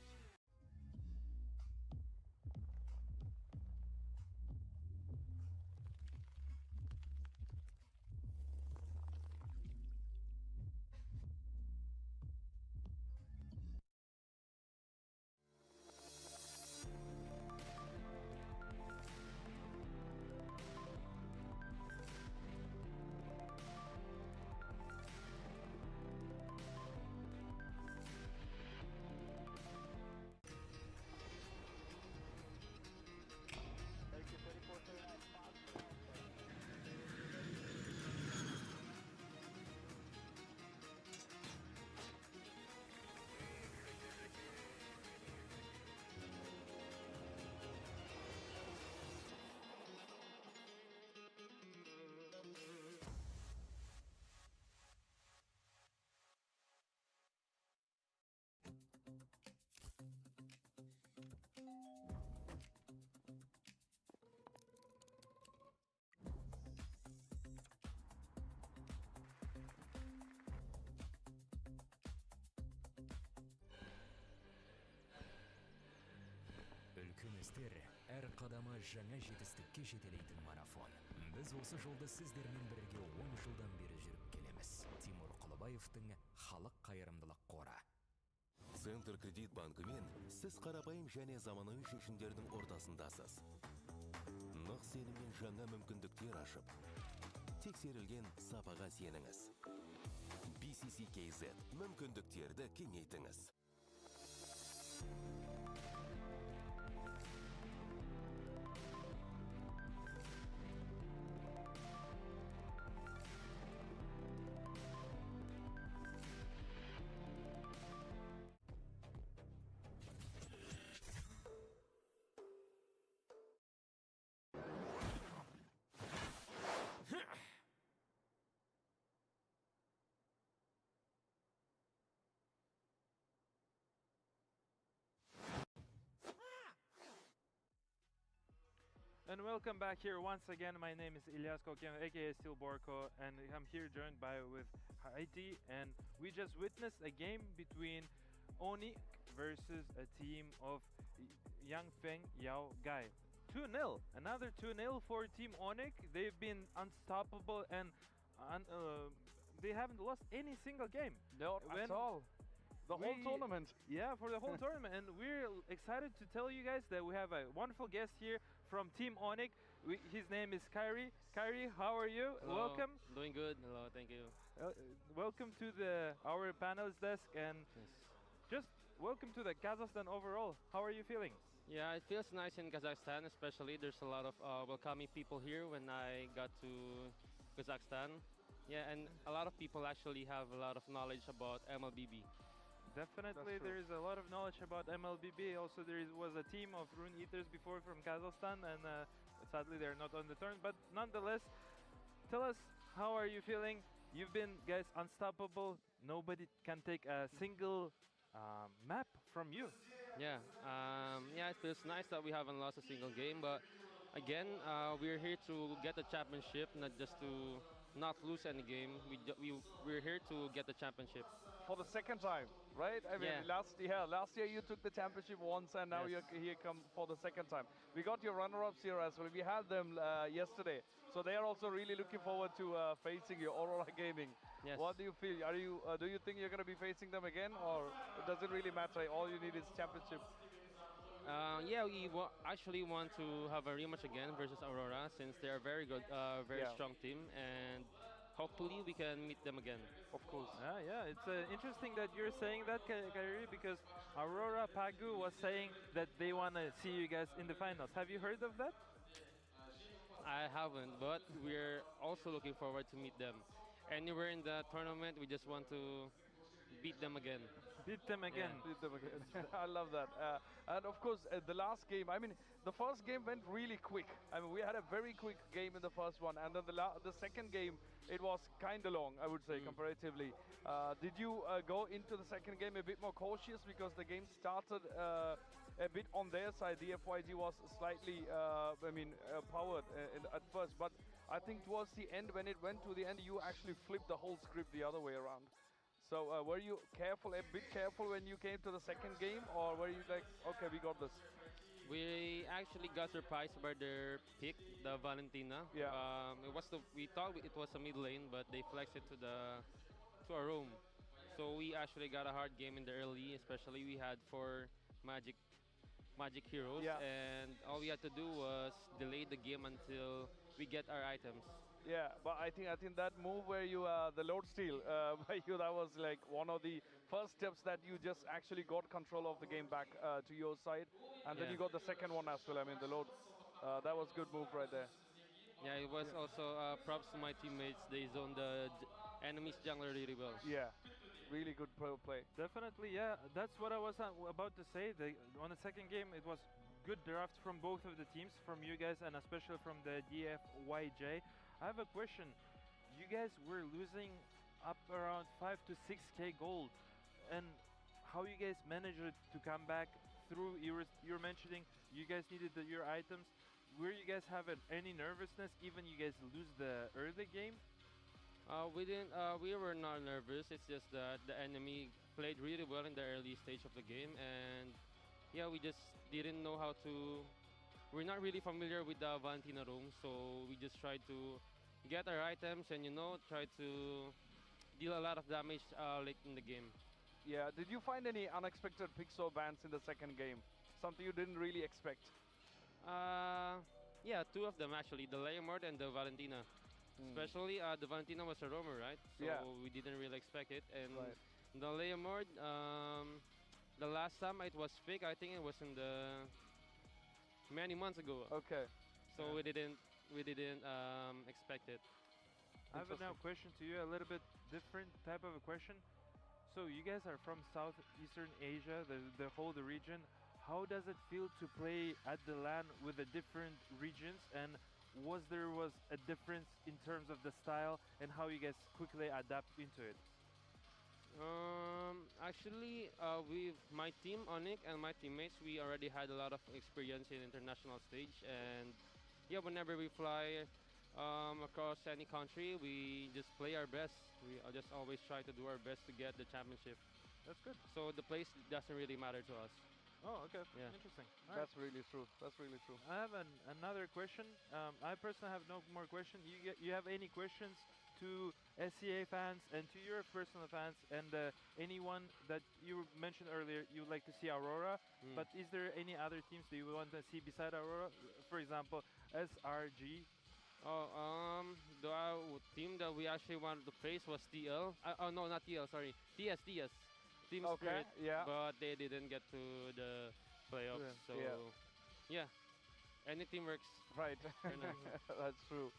Үлкен әр қадамы жаңа жетістікке жетелейтін марафон. Біз осы жолды сіздермен бірге 10 жылдан бері жүріп келеміз. Тимур Құлыбаевтың халық қайырымдылық қоры. Центр кредит банкымен сіз қарапайым және заманауи шешімдердің ортасындасыз. Нық сеніммен жаңа мүмкіндіктер ашып, тексерілген сапаға сеніңіз. BCCKZ мүмкіндіктерді кеңейтіңіз. And welcome back here once again. My name is Ilyas Kokiem, aka Steel Borko, and I'm here joined with Haiti, and we just witnessed a game between ONIC versus a team of Yang Feng Yao Gai. 2-0, another 2-0 for Team ONIC. They've been unstoppable and they haven't lost any single game. Not at all. The whole tournament. Yeah, for the whole tournament. And we're excited to tell you guys that we have a wonderful guest here from Team ONIC. His name is Kyrie. Kyrie, how are you? Hello. Welcome. Doing good. Hello, thank you. Welcome to our panelist desk, and Yes. just welcome to the Kazakhstan overall. How are you feeling? Yeah, it feels nice in Kazakhstan, especially there's a lot of welcoming people here when I got to Kazakhstan. Yeah, and a lot of people actually have a lot of knowledge about MLBB. Definitely, there is a lot of knowledge about MLBB. Also, was a team of Rune Eaters before from Kazakhstan, and sadly they're not on the turn. But nonetheless, tell us, how are you feeling? You've been, guys, unstoppable. Nobody can take a single map from you. Yeah, yeah, it feels nice that we haven't lost a single game, but again, we're here to get the championship, not just to not lose any game. We're here to get the championship. For the second time, right? I mean, Yeah. last year you took the championship once, and now Yes. you're here come for the second time. We got your runner-ups here as well. We had them yesterday, so they are also really looking forward to facing you, Aurora Gaming. Yes. What do you feel? Are you do you think you're going to be facing them again, or does it really matter? All you need is championship. Yeah, we actually want to have a rematch again versus Aurora since they are very good, very Yeah. strong team, and hopefully we can meet them again. Of course. Yeah, it's interesting that you're saying that, Kyrie, because Aurora Pagu was saying that they want to see you guys in the finals. Have you heard of that? I haven't, but we're also looking forward to meet them. Anywhere in the tournament, we just want to beat them again. Beat them again. Yeah. Beat them again. I love that. And of course, the last game, I mean, the first game went really quick. I mean, we had a very quick game in the first one, and then the second game, it was kind of long, I would say, comparatively. Did you go into the second game a bit more cautious because the game started a bit on their side? DFYG was slightly, powered at first, but I think towards the end, when it went to the end, you actually flipped the whole script the other way around. So were you a bit careful when you came to the second game, or were you like, okay, we got this? We actually got surprised by their pick, the Valentina. Yeah. We thought it was a mid lane, but they flexed it to our room. So we actually got a hard game in the early, especially we had 4 magic heroes, Yeah. and all we had to do was delay the game until we get our items. Yeah, but I think that move where you the load steal by you, that was like one of the first steps that you just actually got control of the game back to your side, and then Yeah. you got the second one as well. I mean, the load, that was good move right there. Yeah, it was also props to my teammates. They zoned the enemy's jungler really well. Yeah, really good play. Definitely, yeah. That's what I was about to say. On the second game, it was good draft from both of the teams, from you guys, and especially from the DFYJ. I have a question. You guys were losing up around 5 to 6k gold, and how you guys managed to come back through? You were mentioning you guys needed your items. Were you guys having any nervousness, even you guys lose the early game? We didn't. We were not nervous. It's just that the enemy played really well in the early stage of the game, and yeah, we just didn't know how to. We're not really familiar with the Valentina room, so we just tried to get our items and try to deal a lot of damage late in the game. Yeah, did you find any unexpected picks or bans in the second game? Something you didn't really expect? Yeah, 2 of them actually, the Leomord and the Valentina. Especially the Valentina was a roamer, right? So Yeah. we didn't really expect it. And Right. the Leomord, the last time it was fake, I think it was in the many months ago. Okay. So we didn't expect it. I have a now question to you, a little bit different type of a question. So you guys are from Southeastern Asia, the whole region. How does it feel to play at the LAN with the different regions, and was a difference in terms of the style and how you guys quickly adapt into it? Actually, with my team, ONIC, and my teammates, we already had a lot of experience in international stage, and yeah, whenever we fly across any country, we just play our best. We just always try to do our best to get the championship. That's good. So the place doesn't really matter to us. Oh, okay. Yeah. Interesting. That's really true. That's really true. I have another question. I personally have no more questions. You have any questions to SCA fans and to your personal fans and anyone that you mentioned earlier you would like to see Aurora, but is there any other teams that you want to see beside Aurora? For example, SRG. The team that we actually wanted to face was TL. Oh no, not TL. Sorry, TS. Team Okay, Spirit. yeah. But they didn't get to the playoffs. So yeah, any team works. Right. for now. That's true.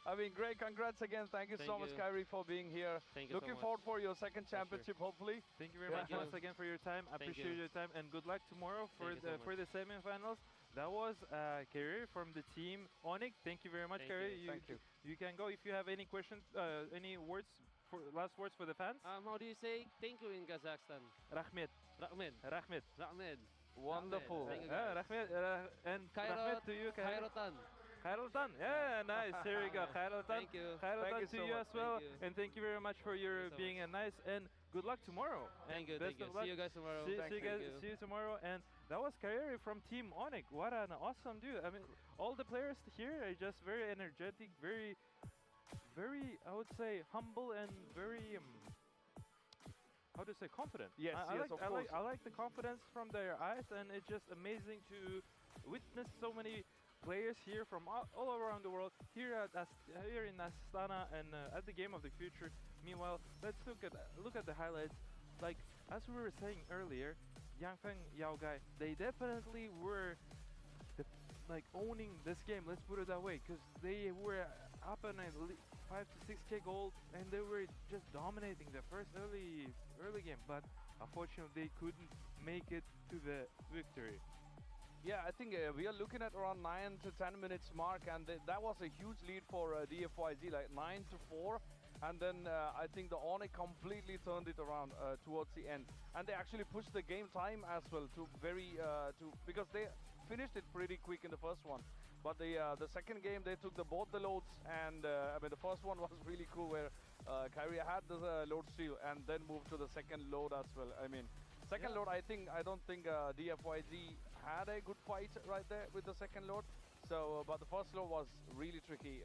I mean, great. Congrats again. Thank you Thank so much, you. Kyrie, for being here. Thank you Looking so much. forward for your second sure. championship, hopefully. Thank you very Yeah. much once again for your time. I Thank appreciate you. your time and good luck tomorrow for Thank you so for the semifinals. That was Kerry from the team ONIC. Thank you very much, Thank Kerry. you. Thank you. You can go if you have any questions, any last words for the fans. How do you say thank you in Kazakhstan? Rahmet. Rahmed. Rahmet. Rahmed. Wonderful. Thank you, guys. Rahmet. And Rahmet to you, Kerry. Khairotan. Khairultan. Yeah, nice. Here we go. Khairultan. Thank you. Khairultan Thank you to so you much. as well. Thank you. And thank you very much for your so being much. nice and good luck tomorrow. Thank you. And best Thank you. of luck. See you guys tomorrow. See Thank you guys. you. See you tomorrow. And that was Kyrie from Team ONIC. What an awesome dude. I mean, all the players here are just very energetic, very, I would say, humble and very, how to say, confident. Yes, I yes, of course. I like the confidence from their eyes, and it's just amazing to witness so many players here from all around the world here here in Astana and at the Game of the Future. Meanwhile, let's look at the highlights. Like as we were saying earlier, Yangfeng Yao Gai, they definitely were owning this game. Let's put it that way, because they were up on a 5 to 6k gold and they were just dominating the first early game. But unfortunately, they couldn't make it to the victory. Yeah, I think we are looking at around 9 to 10 minutes mark, and that was a huge lead for DFYG, like 9 to 4. And then I think the ONIC completely turned it around towards the end, and they actually pushed the game time as well to because they finished it pretty quick in the first one. But the second game they took both the loads, and I mean the first one was really cool where Kyrie had the load steal and then moved to the second load as well. I mean, second load I don't think DFYG had a good fight right there with the second load. So, but the first load was really tricky.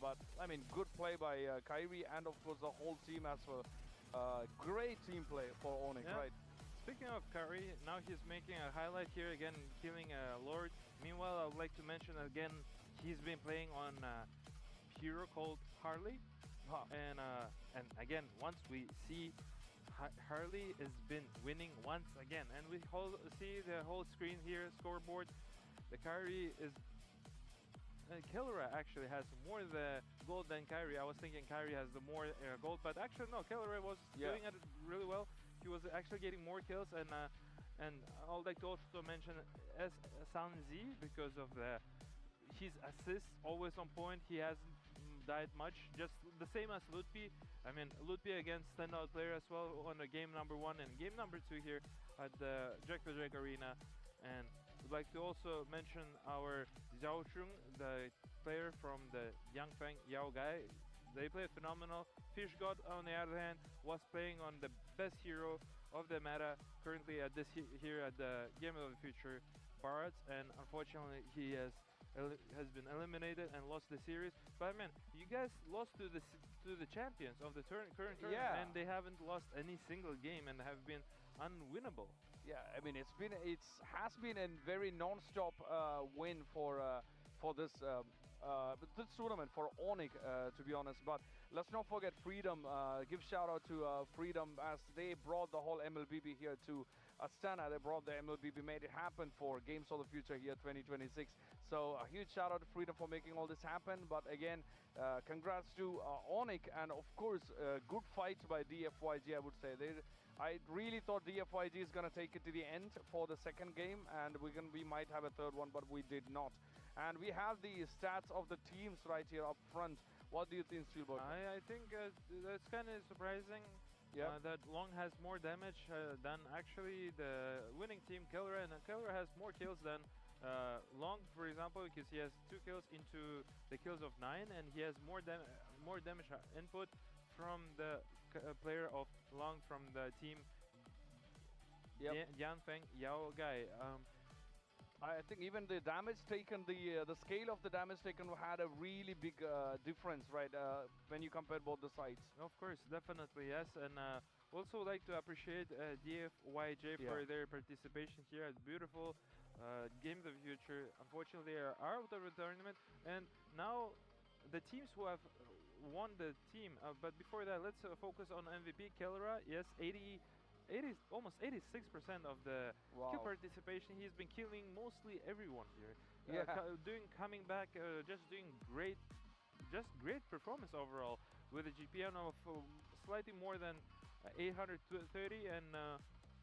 But I mean, good play by Kyrie and of course the whole team as well. Great team play for ONIC, Yeah. right? Speaking of Kyrie, now he's making a highlight here again, killing a Lord. Meanwhile, I would like to mention again, he's been playing on a hero called Harley. And again, once we see Harley has been winning once again, and we see the whole screen here, scoreboard. The Kyrie is Killera actually has more the gold than Kyrie. I was thinking Kyrie has the more gold, but actually no, Killera was doing it really well. He was actually getting more kills, and I would like to also mention Sanzi because of his assists, always on point. He hasn't died much, just the same as Lutpi. I mean, Lutpi against standout player as well on the game number 1 and game number 2 here at the Jack the Jack Arena. And would like to also mention our Zhao Chung, the player from the Yangfeng Yao Gai. They played phenomenal. Fish God, on the other hand, was playing on the best hero of the meta currently at here at the Game of the Future, Barats, and unfortunately he has been eliminated and lost the series. But man, you guys lost to the champions of the current tournament, and they haven't lost any single game and have been unwinnable. Yeah, I mean it has been a very non-stop win for this tournament for ONIC, to be honest. But let's not forget Freedom. Give shout out to Freedom, as they brought the whole MLBB here to Astana. They brought the MLBB, made it happen for Games of the Future here 2026. So a huge shout out to Freedom for making all this happen. But again, congrats to ONIC, and of course good fight by DFYG, I would say. I really thought DFYG is going to take it to the end for the second game, and we might have a third one, but we did not. And we have the stats of the teams right here up front. What do you think, Spielberg? I think that's kind of surprising. Yeah. That Long has more damage than actually the winning team Killera, and Killera has more kills than Long, for example, because he has 2 kills into the kills of 9, and he has more damage input from the player of Long from the team Yanfeng Yao Gai. I think even the damage taken, the scale of the damage taken had a really big difference, right? When you compare both the sides. Of course, definitely yes, and Also like to appreciate DFYG for their participation here at beautiful Game of the Future. Unfortunately, they are out of the tournament, and now the teams who have won the team. But before that, let's focus on MVP Kellera. Yes, 80, almost 86% of the kill participation. He's been killing mostly everyone here. Coming back, just doing great, great performance overall with a GPM of slightly more than 830, and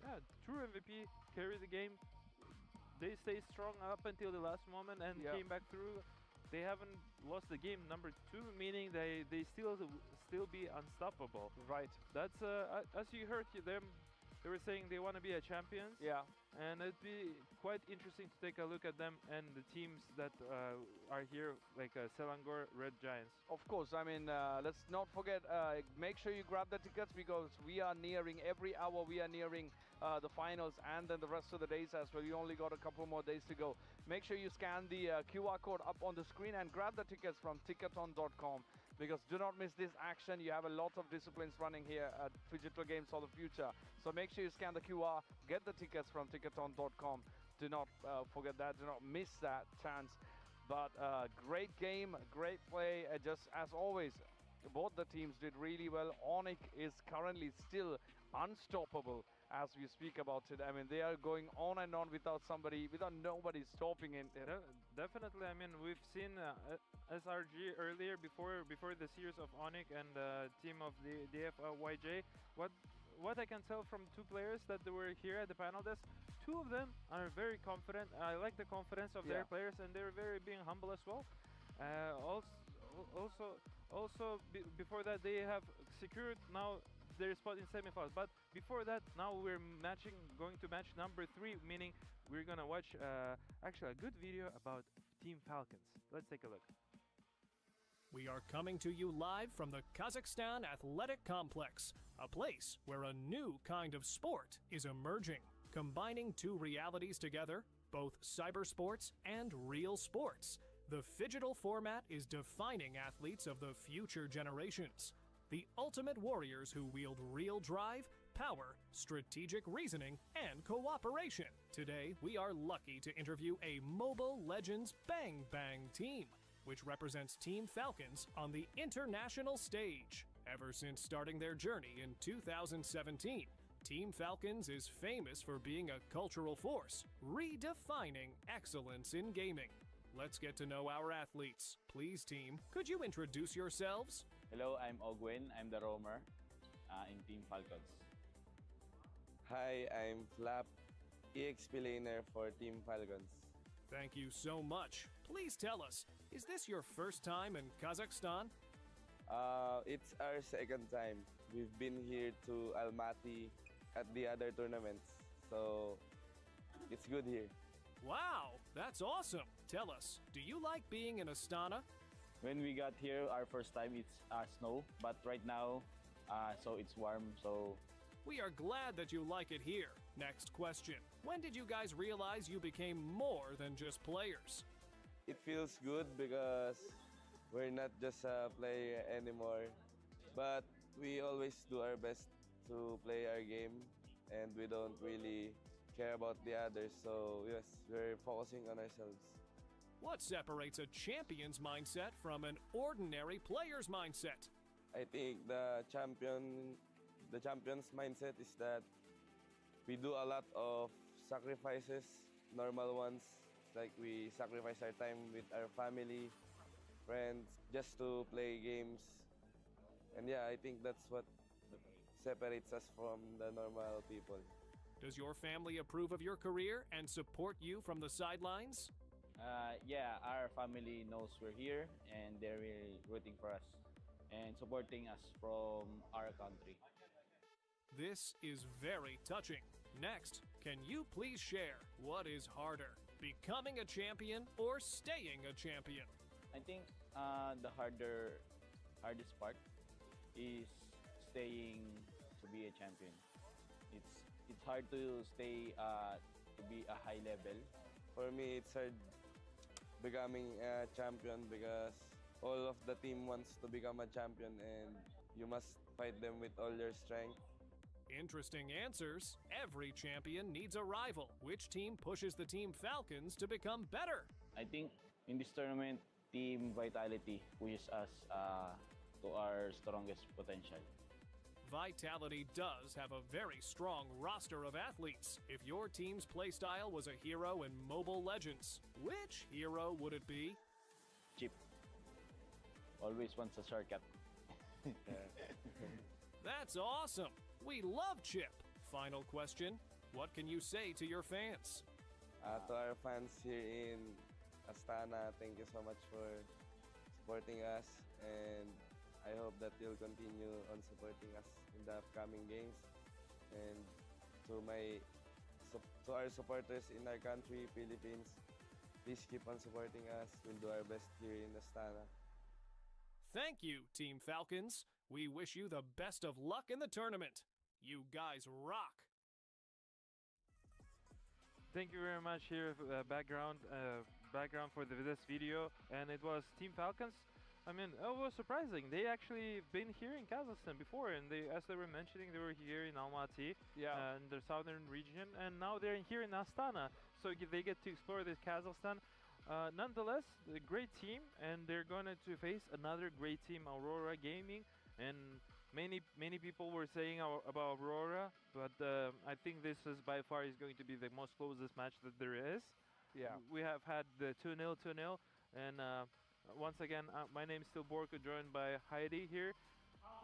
yeah, true MVP, carry the game. They stay strong up until the last moment and came back through. They haven't lost the game number 2, meaning they still be unstoppable. Right. That's as you heard them, they were saying they want to be a champions. Yeah. And it'd be quite interesting to take a look at them and the teams that are here, like Selangor Red Giants. Of course, I mean, let's not forget, make sure you grab the tickets, because we are nearing, every hour we are nearing the finals, and then the rest of the days as well. You only got a couple more days to go. Make sure you scan the QR code up on the screen and grab the tickets from ticketon.com, because do not miss this action. You have a lot of disciplines running here at Digital Games for the Future. So make sure you scan the QR, get the tickets from ticketon.com. Do not forget that, do not miss that chance. But great game, great play, just as always. Both the teams did really well. ONIC is currently still unstoppable as we speak about it. I mean, they are going on and on without nobody stopping it. Definitely. I mean, we've seen SRG earlier before the series of ONIC and team of the DFYJ. What I can tell from 2 players that they were here at the panel desk, 2 of them are very confident. I like the confidence of their players, and they're very being humble as well. Before that, they have secured now their spot in semifinals. But before that, now we're going to match number 3, meaning we're gonna watch actually a good video about Team Falcons. Let's take a look. We are coming to you live from the Kazakhstan Athletic Complex, a place where a new kind of sport is emerging, combining 2 realities together, both cybersports and real sports. The phygital format is defining athletes of the future generations, the ultimate warriors who wield real drive, power, strategic reasoning, and cooperation. Today, we are lucky to interview a Mobile Legends Bang Bang team, which represents Team Falcons on the international stage. Ever since starting their journey in 2017, Team Falcons is famous for being a cultural force, redefining excellence in gaming. Let's get to know our athletes. Please, team, could you introduce yourselves? Hello, I'm Ogwen. I'm the roamer in Team Falcons. Hi, I'm Flap, EXP laner for Team Falcons. Thank you so much. Please tell us, is this your first time in Kazakhstan? It's our second time. We've been here to Almaty at the other tournaments, so it's good here. Wow, that's awesome. Tell us, do you like being in Astana? When we got here, our first time, it's snow, but right now, so it's warm, so... We are glad that you like it here. Next question. When did you guys realize you became more than just players? It feels good because we're not just a player anymore, but we always do our best to play our game, and we don't really care about the others, so yes, we're focusing on ourselves. What separates a champion's mindset from an ordinary player's mindset? I think the champion's mindset is that we do a lot of sacrifices, normal ones, like we sacrifice our time with our family, friends, just to play games. And yeah, I think that's what separates us from the normal people. Does your family approve of your career and support you from the sidelines? Yeah, our family knows we're here and they're really rooting for us and supporting us from our country. This is very touching. Next, can you please share what is harder, becoming a champion or staying a champion? I think the hardest part is staying to be a champion. It's hard to stay to be a high level. For me, it's hard becoming a champion because all of the team wants to become a champion and you must fight them with all your strength. Interesting answers. Every champion needs a rival. Which team pushes the Team Falcons to become better? I think in this tournament, Team Vitality pushes us to our strongest potential. Vitality does have a very strong roster of athletes. If your team's playstyle was a hero in Mobile Legends, which hero would it be? Chip. Always wants a shortcut. That's awesome! We love Chip! Final question, what can you say to your fans? To our fans here in ASTANA, thank you so much for supporting us, and I hope that you'll continue on supporting us in the upcoming games. And to our supporters in our country, Philippines, please keep on supporting us. We'll do our best here in ASTANA. Thank you, Team Falcons. We wish you the best of luck in the tournament. You guys rock! Thank you very much here, background for this video, and it was Team Falcons. I mean, it was surprising. They actually been here in Kazakhstan before, and as they were mentioning, they were here in Almaty, in the southern region, and now they're here in Astana, so they get to explore this Kazakhstan. Nonetheless, a great team, and they're going to face another great team, Aurora Gaming, and many people were saying about Aurora, but I think this is by far is going to be the most closest match that there is. Yeah. We have had the 2-0, and once again, my name is still Borko, joined by Heidi here.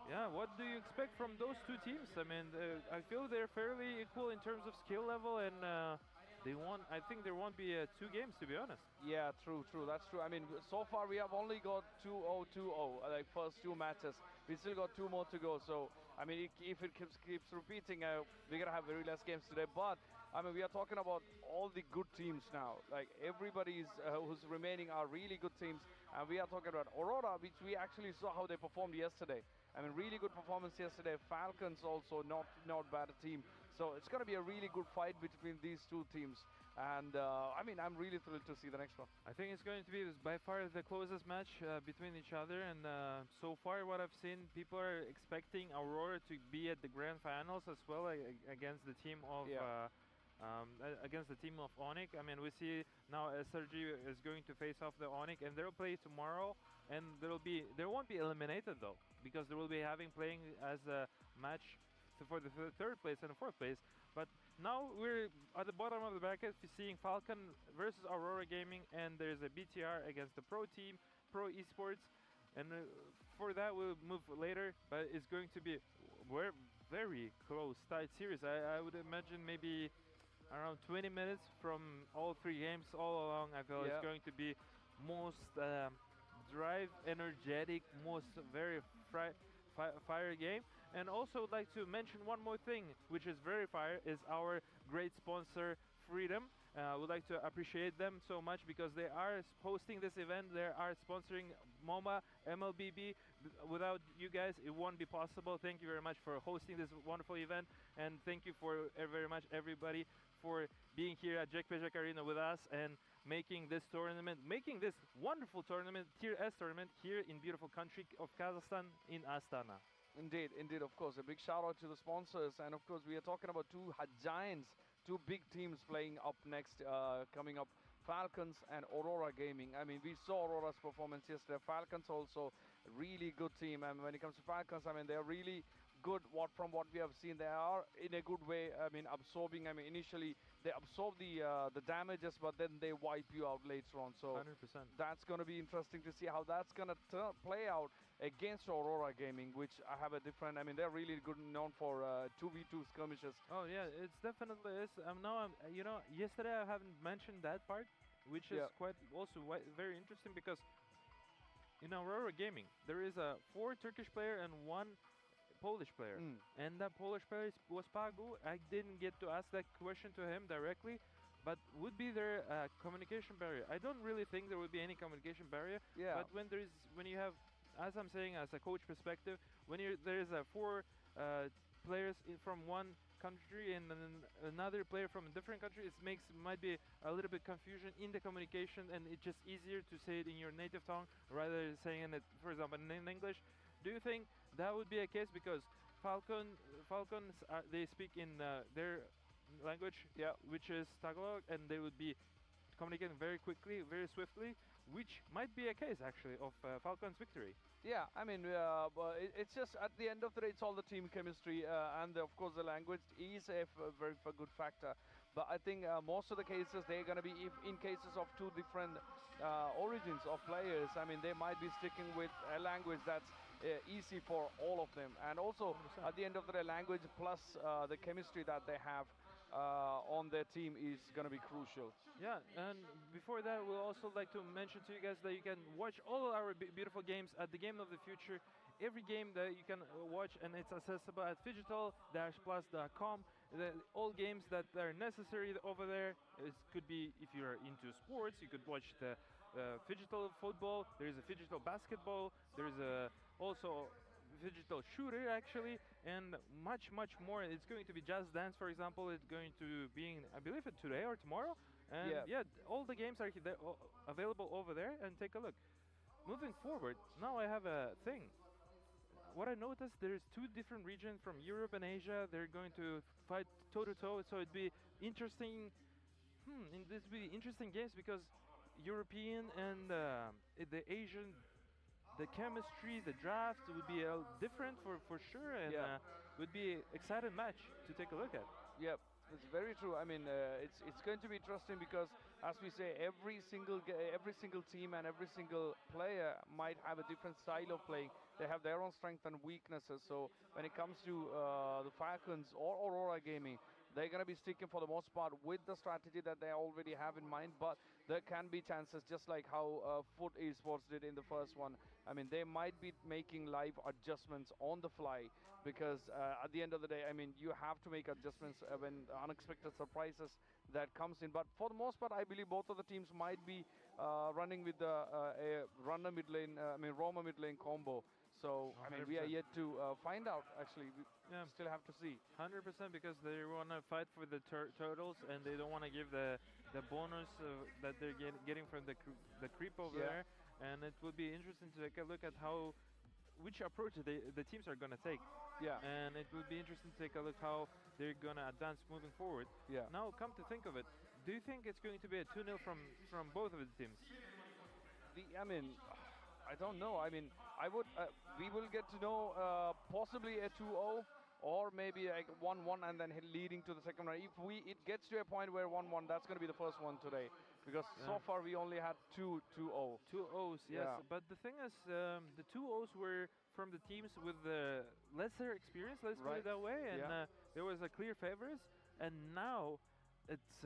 Yeah, what do you expect from those two teams? I mean, I feel they're fairly equal in terms of skill level, and I think there won't be 2 games, to be honest. Yeah, true, that's true. I mean, so far we have only got 2-0, 2-0, like first 2 matches. We still got 2 more to go, so I mean, if it keeps repeating, we're gonna have very less games today. But I mean, we are talking about all the good teams now. Like everybody's who's remaining are really good teams, and we are talking about Aurora, which we actually saw how they performed yesterday. I mean, really good performance yesterday. Falcons also not bad a team. So it's going to be a really good fight between these two teams. And I mean, I'm really thrilled to see the next one. I think it's going to be by far the closest match between each other. And so far what I've seen, people are expecting Aurora to be at the grand finals as well against the team of ONIC. I mean, we see now SRG is going to face off the ONIC, and they'll play tomorrow. And they won't be eliminated though, because they will be playing as a match for the 3rd place and the 4th place. But now we're at the bottom of the bracket, seeing Falcon versus Aurora Gaming, and there's a BTR against the Pro team, Pro Esports, and for that we'll move later. But it's going to be very close, tight series. I would imagine maybe around 20 minutes from all 3 games all along. I feel it's going to be most drive, energetic, most very fire game. And also would like to mention one more thing, which is very fire, is our great sponsor, Freedom. Would like to appreciate them so much because they are hosting this event. They are sponsoring MOBA, MLBB. Without you guys, it won't be possible. Thank you very much for hosting this wonderful event, and thank you for very much everybody for being here at JPEG Arena with us and making this wonderful tournament, Tier S tournament, here in beautiful country of Kazakhstan in Astana. Indeed, of course. A big shout out to the sponsors, and of course we are talking about 2 giants, 2 big teams playing up next, coming up, Falcons and Aurora Gaming. I mean, we saw Aurora's performance yesterday. Falcons also a really good team, and when it comes to Falcons, I mean, they're really good. From what we have seen, they are in a good way. I mean, absorbing. I mean, initially they absorb the damages, but then they wipe you out later on. So 100%. That's going to be interesting to see how that's going to play out against Aurora Gaming, which I have a different. I mean, they're really good, known for 2v2 skirmishes. Oh yeah, it's definitely is. Now you know, yesterday I haven't mentioned that part, which is quite also very interesting, because in Aurora Gaming there is a 4 Turkish player and 1 Polish player, and that Polish player was Pagu. I didn't get to ask that question to him directly, but would be there a communication barrier? I don't really think there would be any communication barrier. Yeah. But when you have, as I'm saying, as a coach perspective, when there is a 4 players from one country and then another player from a different country, might be a little bit confusion in the communication, and it's just easier to say it in your native tongue rather than saying it, for example, in English. Do you think that would be a case? Because Falcons they speak in their language, which is Tagalog, and they would be communicating very quickly, very swiftly, which might be a case actually of Falcons' victory. Yeah, I mean, but it's just at the end of the day, it's all the team chemistry, and of course the language is a very good factor. But I think most of the cases they're going to be, if in cases of two different origins of players, I mean, they might be sticking with a language that's easy for all of them. And also, at the end of the day, language plus the chemistry that they have on their team is going to be crucial. Yeah, and before that, we'll also like to mention to you guys that you can watch all our beautiful games at the Game of the Future. Every game that you can watch, and it's accessible at phygital-plus.com. All games that are necessary over there. It could be, if you're into sports, you could watch the Phygital football. There's a Phygital basketball. There's also Phygital shooter actually, and much more. It's going to be Just Dance, for example. It's going to be, I believe, today or tomorrow. And yeah, all the games are available over there, and take a look. Moving forward, now I have a thing. What I noticed, there's two different regions from Europe and Asia. They're going to fight toe-to-toe, so it'd be interesting. This would be interesting games because European and the Asian, the chemistry, the draft would be different for sure, and would be exciting match to take a look at. Yep. It's very true. I mean, it's going to be interesting because, as we say, every single team and every single player might have a different style of playing. They have their own strengths and weaknesses. So when it comes to the Falcons or Aurora Gaming, they're going to be sticking for the most part with the strategy that they already have in mind. But there can be chances, just like how Foot Esports did in the first one. I mean, they might be making live adjustments on the fly because at the end of the day, I mean, you have to make adjustments when unexpected surprises that comes in. But for the most part, I believe both of the teams might be running with a runner mid lane, roamer mid lane combo. So, I mean, we are yet to find out, actually. We still have to see. 100%, because they want to fight for the turtles, and they don't want to give the bonus that they're getting from the creep over there. And it would be interesting to take a look at which approach the teams are going to take. Yeah. And it would be interesting to take a look how they're going to advance moving forward. Yeah. Now, come to think of it, do you think it's going to be a 2-0 from both of the teams? I mean, I don't know. I mean, we will get to know possibly a 2-0 or maybe like 1-1 and then leading to the second round. If it gets to a point where 1-1, that's going to be the first one today. Because so far we only had 2-0. 2-0s, yes. But the thing is, the 2-0s were from the teams with the lesser experience, let's put it that way. And there was a clear favorites. And now it's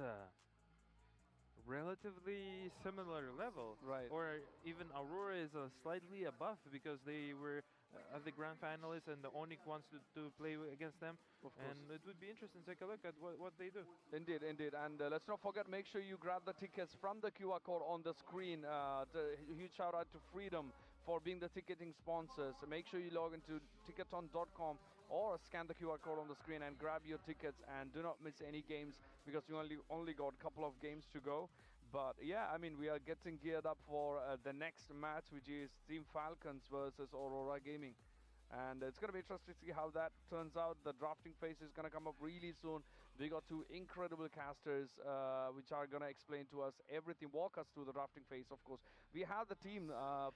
relatively similar level. Right. Or even Aurora is slightly above because they were as the grand finalists, and the ONIC wants to play against them. Of course. And it would be interesting to take a look at what they do. Indeed. And let's not forget, make sure you grab the tickets from the QR code on the screen. Huge shout out to Freedom for being the ticketing sponsors. Make sure you log into ticketon.com or scan the QR code on the screen and grab your tickets, and do not miss any games because you only got a couple of games to go. But yeah, I mean, we are getting geared up for the next match, which is Team Falcons versus Aurora Gaming. And it's going to be interesting to see how that turns out. The drafting phase is going to come up really soon. We got two incredible casters which are going to explain to us everything, walk us through the drafting phase, of course. We have the team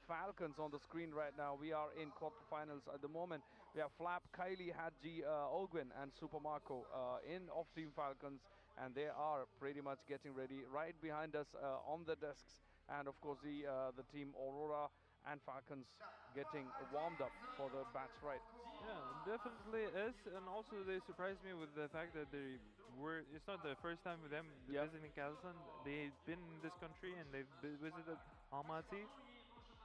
Falcons on the screen right now. We are in quarterfinals at the moment. We have Flap, Kylie, Hadji, Ogwin, and Super Marco of Team Falcons. And they are pretty much getting ready right behind us on the desks. And of course, the team Aurora and Falcons getting warmed up for the batch, right? Yeah, definitely is. And also they surprised me with the fact that it's not the first time with them visiting Kazakhstan. They've been in this country and they've visited Almaty.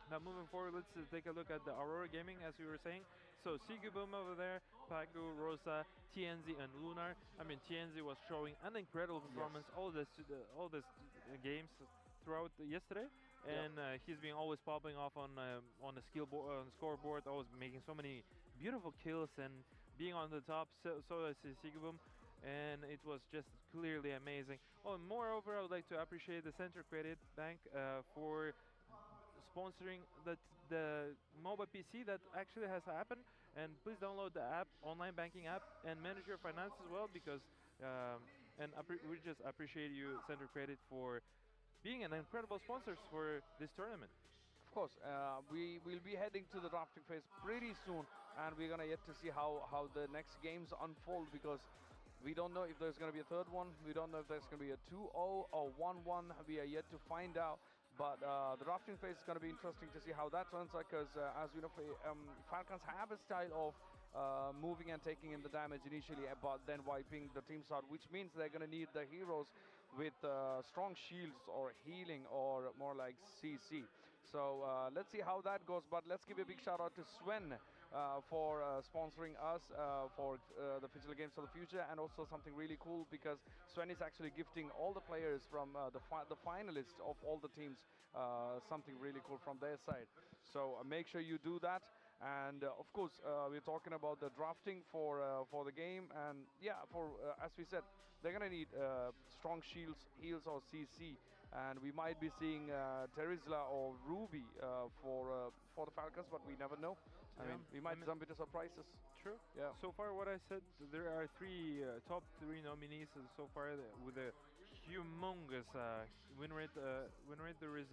Now moving forward, let's take a look at the Aurora Gaming, as we were saying. So Sigubum over there, Pagu, Rosa, TNZ, and Lunar. I mean, TNZ was showing an incredible performance all this games throughout yesterday, and he's been always popping off on the scoreboard, always making so many beautiful kills and being on the top. So is Sigubum, and it was just clearly amazing. Oh, and moreover, I would like to appreciate the Center Credit Bank for sponsoring the MOBA PC that actually has happened, And please download the app, online banking app, and manage your finance as well, because we just appreciate you, Center Credit, for being an incredible sponsors for this tournament. Of course, we will be heading to the drafting phase pretty soon, and we're gonna yet to see how the next games unfold, because we don't know if there's going to be a third one. We don't know if there's going to be a 2-0 or 1-1. We are yet to find out. But the drafting phase is going to be interesting to see how that turns out, because as you know, Falcons have a style of moving and taking in the damage initially, but then wiping the teams out, which means they're going to need the heroes with strong shields or healing, or more like CC. So let's see how that goes. But let's give a big shout out to Sven for sponsoring us for the Physical Games of the Future, and also something really cool, because Sven is actually gifting all the players from the finalists of all the teams something really cool from their side. So make sure you do that. And of course, we're talking about the drafting for the game, and yeah, for as we said, they're gonna need strong shields, heals, or CC, and we might be seeing Terizla or Ruby for the Falcons, but we never know. I mean, we might jump into surprises. True. Yeah. So far, what I said, there are top three nominees so far with a humongous win rate. There is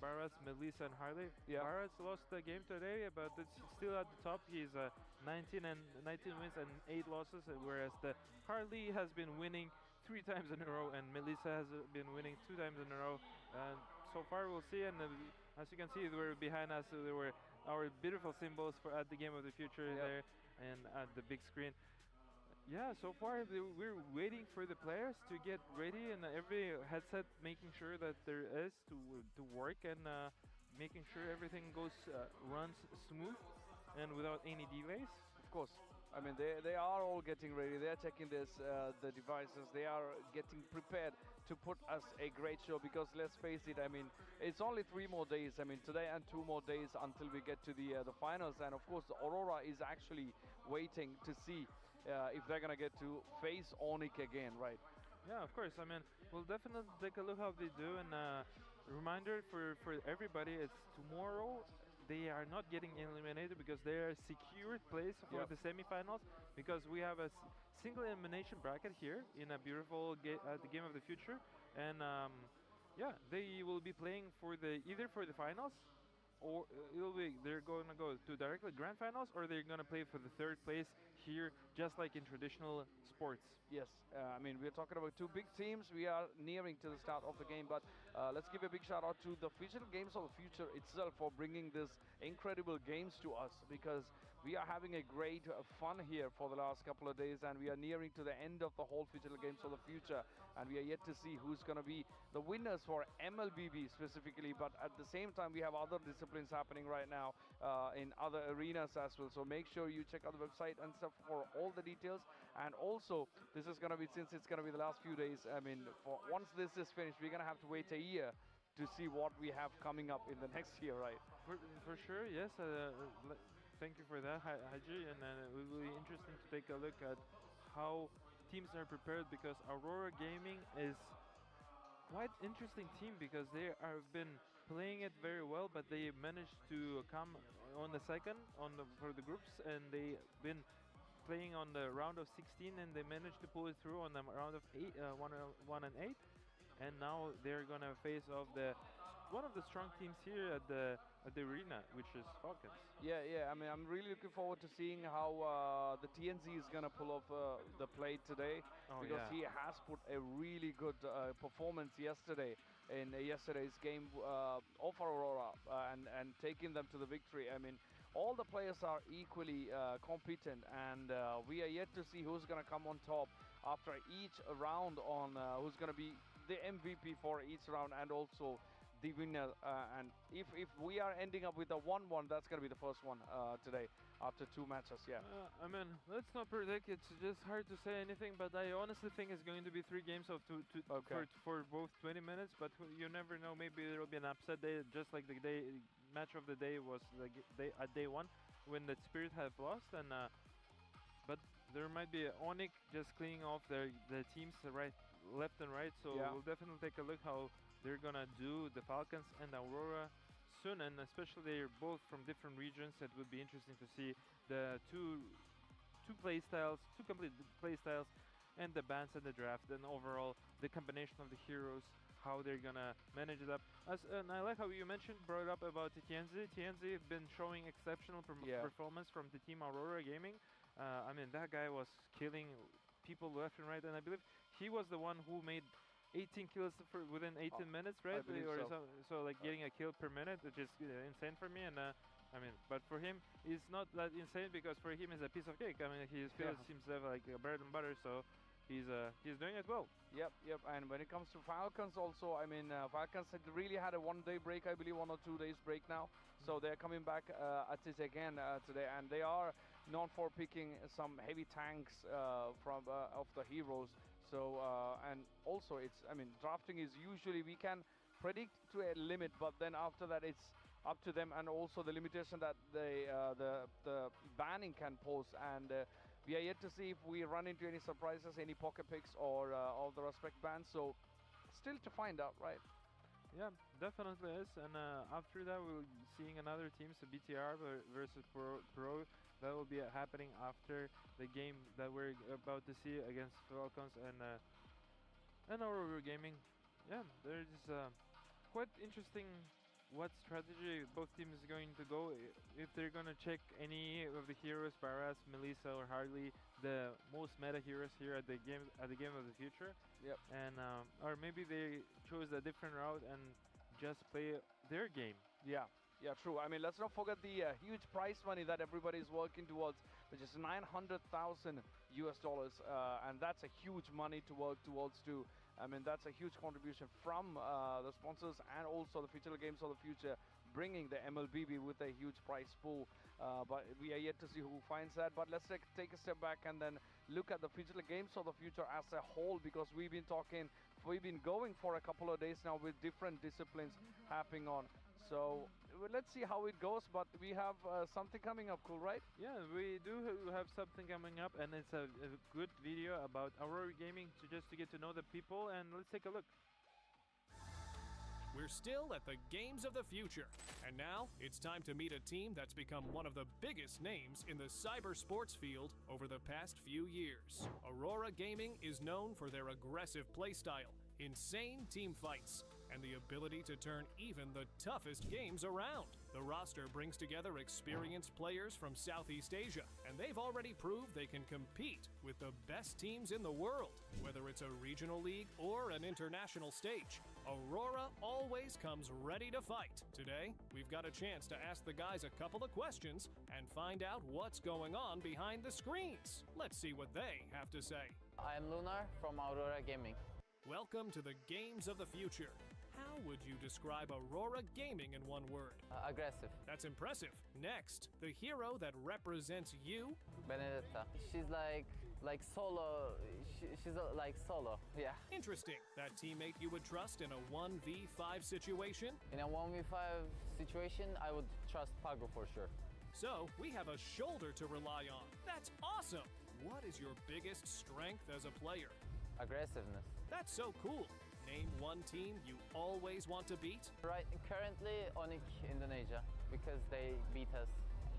Barras, Melissa, and Harley. Yeah. Barras lost the game today, but it's still at the top. He's 19 wins and 8 losses, whereas the Harley has been winning 3 times in a row, and Melissa has been winning 2 times in a row. And so far, we'll see. And as you can see, they were behind us. So there were our beautiful symbols at the Game of the Future there, and at the big screen. Yeah, so far we're waiting for the players to get ready, and every headset making sure that there is to work, and making sure everything runs smooth and without any delays. Of course. I mean, they are all getting ready. They are checking the devices. They are getting prepared to put us a great show, because let's face it, I mean, it's only 3 more days. I mean, today and 2 more days until we get to the finals. And of course, Aurora is actually waiting to see if they're gonna get to face ONIC again, right? Yeah, of course. I mean, we'll definitely take a look how they do. And reminder for everybody, it's tomorrow. They are not getting eliminated, because they are secured place for the semifinals, because we have a single elimination bracket here in a beautiful the Game of the Future. And yeah, they will be playing for either for the finals, or they're going to go to directly grand finals, or they're going to play for the 3rd place here, just like in traditional sports. Yes, I mean, we're talking about 2 big teams. We are nearing to the start of the game, but let's give a big shout out to the Physical Games of the Future itself for bringing this incredible games to us, because we are having a great fun here for the last couple of days, and we are nearing to the end of the whole Physical Games of the Future, and we are yet to see who's going to be the winners for MLBB specifically. But at the same time, we have other disciplines happening right now in other arenas as well, so make sure you check out the website and stuff for all the details. And also, this is going to be, since it's going to be the last few days, I mean, once this is finished, we're going to have to wait a year to see what we have coming up in the next year, right? For sure, yes. Thank you for that, Haji, and it will be interesting to take a look at how teams are prepared, because Aurora Gaming is quite interesting team, because they have been playing it very well, but they managed to come on the second for the groups, and they've been playing on the round of 16, and they managed to pull it through on the round of 1 and 8, and now they're gonna face off one of the strong teams here at the arena, which is Falcons. Yeah, I mean, I'm really looking forward to seeing how the TNZ is gonna pull off the plate today, because he has put a really good performance yesterday in yesterday's game of Aurora, and taking them to the victory. I mean, all the players are equally competent, and we are yet to see who's gonna come on top after each round, on who's gonna be the MVP for each round, and also the winner. And if we are ending up with a 1-1, that's gonna be the first one today after 2 matches. Yeah. I mean, let's not predict. It's just hard to say anything, but I honestly think it's going to be 3 games of for both 20 minutes. But you never know. Maybe there will be an upset day, just like the match of the day was at day 1 when the Spirit have lost. And but there might be ONIC just cleaning off the teams left and right. So we'll definitely take a look how they're gonna do the Falcons and Aurora soon, and especially they're both from different regions. It would be interesting to see the two play styles, two complete play styles, and the bans and the draft, and overall the combination of the heroes, how they're gonna manage it up. And I like how you brought up about Tienzi. Tienzi have been showing exceptional performance from the team Aurora Gaming. I mean, that guy was killing people left and right, and I believe he was the one who made 18 kills within 18 minutes, right? So like getting a kill per minute, which is insane for me. And I mean, but for him, it's not that insane because for him it's a piece of cake. I mean, he seems to have like a bread and butter, so he's doing it well. Yep. And when it comes to Falcons also, I mean, Falcons had really had a 1 day break, I believe 1 or 2 days break now. So they're coming back at it again today, and they are known for picking some heavy tanks from of the heroes. So and also it's, I mean, drafting is usually we can predict to a limit, but then after that it's up to them, and also the limitation that the banning can pose. And we are yet to see if we run into any surprises, any pocket picks, or all the respect bans. So still to find out, right? Yeah, definitely is. And after that, we'll be seeing another team, so BTR versus Pro. That will be happening after the game that we're about to see against Falcons and Aurora Gaming. Yeah, there's quite interesting what strategy both teams is going to go. If they're gonna check any of the heroes, Baras, Melissa, or Harley, the most meta heroes here at the game of the future. Yep. And or maybe they chose a different route and just play their game. Yeah, true. I mean, let's not forget the huge prize money that everybody is working towards, which is $900,000 US, and that's a huge money to work towards too. I mean, that's a huge contribution from the sponsors and also the Future Games of the Future, bringing the MLBB with a huge prize pool. But we are yet to see who finds that. But let's take a step back and then look at the Future Games of the Future as a whole, because we've been going for a couple of days now with different disciplines happening on. So let's see how it goes, but we have something coming up, cool, right? Yeah, we do have something coming up, and it's a good video about Aurora Gaming to get to know the people, and let's take a look. We're still at the Games of the Future, and now it's time to meet a team that's become one of the biggest names in the cyber sports field over the past few years. Aurora Gaming is known for their aggressive playstyle, insane team fights, and the ability to turn even the toughest games around. The roster brings together experienced players from Southeast Asia, and they've already proved they can compete with the best teams in the world. Whether it's a regional league or an international stage, Aurora always comes ready to fight. Today, we've got a chance to ask the guys a couple of questions and find out what's going on behind the screens. Let's see what they have to say. I'm Lunar from Aurora Gaming. Welcome to the Games of the Future. How would you describe Aurora Gaming in one word? Aggressive. That's impressive. Next, the hero that represents you? Benedetta. She's like solo. She's like solo. Yeah. Interesting. That teammate you would trust in a 1v5 situation? In a 1v5 situation, I would trust Pago for sure. So, we have a shoulder to rely on. That's awesome! What is your biggest strength as a player? Aggressiveness. That's so cool. Name one team you always want to beat? Right, currently ONIC Indonesia, because they beat us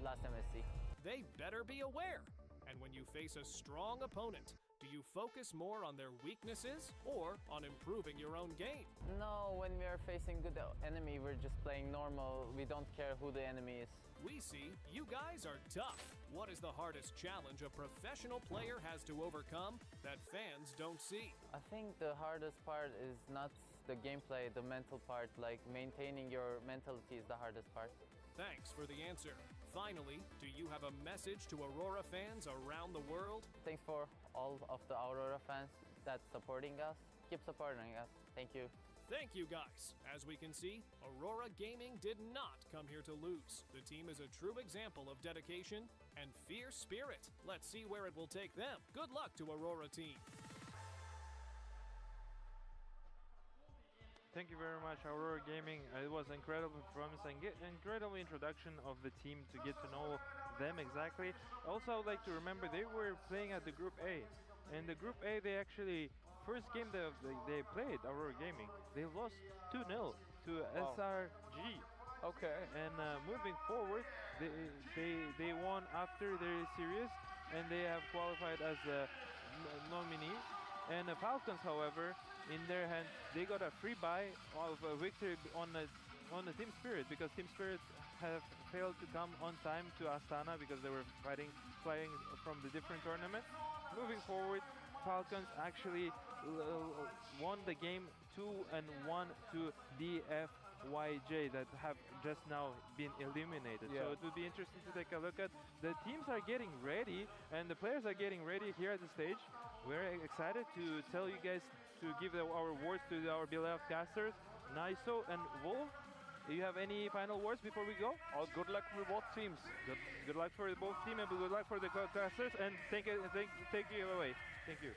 last MSC. They better be aware. And when you face a strong opponent, do you focus more on their weaknesses or on improving your own game? No, when we are facing good enemy, we're just playing normal. We don't care who the enemy is. We see you guys are tough. What is the hardest challenge a professional player has to overcome that fans don't see? I think the hardest part is not the gameplay, the mental part. Like maintaining your mentality is the hardest part. Thanks for the answer. Finally, do you have a message to Aurora fans around the world? Thanks for all of the Aurora fans that's supporting us. Keep supporting us. Thank you. Thank you, guys. As we can see, Aurora Gaming did not come here to lose. The team is a true example of dedication and fierce spirit. Let's see where it will take them. Good luck to Aurora team. Thank you very much, Aurora Gaming. It was incredible performance and incredible introduction of the team to get to know them exactly. Also, I would like to remember they were playing at the Group A. In the Group A, they actually, first game they played, Aurora Gaming, they lost 2-0 to SRG. Okay, and moving forward, they won after their series, and they have qualified as a nominee. And the Falcons, however, in their hand, they got a free buy of a victory on the Team Spirit, because Team Spirit have failed to come on time to Astana because they were flying from the different tournament. Moving forward, Falcons actually won the game 2-1 to DFYG that have just now been eliminated. Yeah. So it would be interesting to take a look at. The teams are getting ready and the players are getting ready here at the stage. We're excited to tell you guys to give our words to our beloved casters, Naiso and Wolf. Do you have any final words before we go? Oh, good luck for both teams. Good luck for both teams and good luck for the casters, and take you away. Thank you.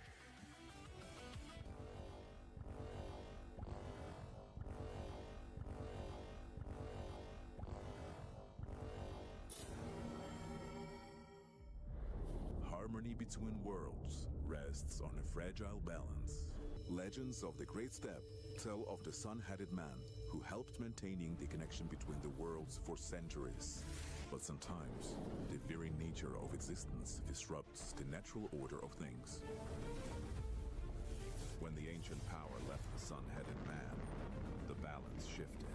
Harmony between worlds rests on a fragile balance. Legends of the Great Step tell of the sun-headed man who helped maintaining the connection between the worlds for centuries. But sometimes, the very nature of existence disrupts the natural order of things. When the ancient power left the sun-headed man, the balance shifted.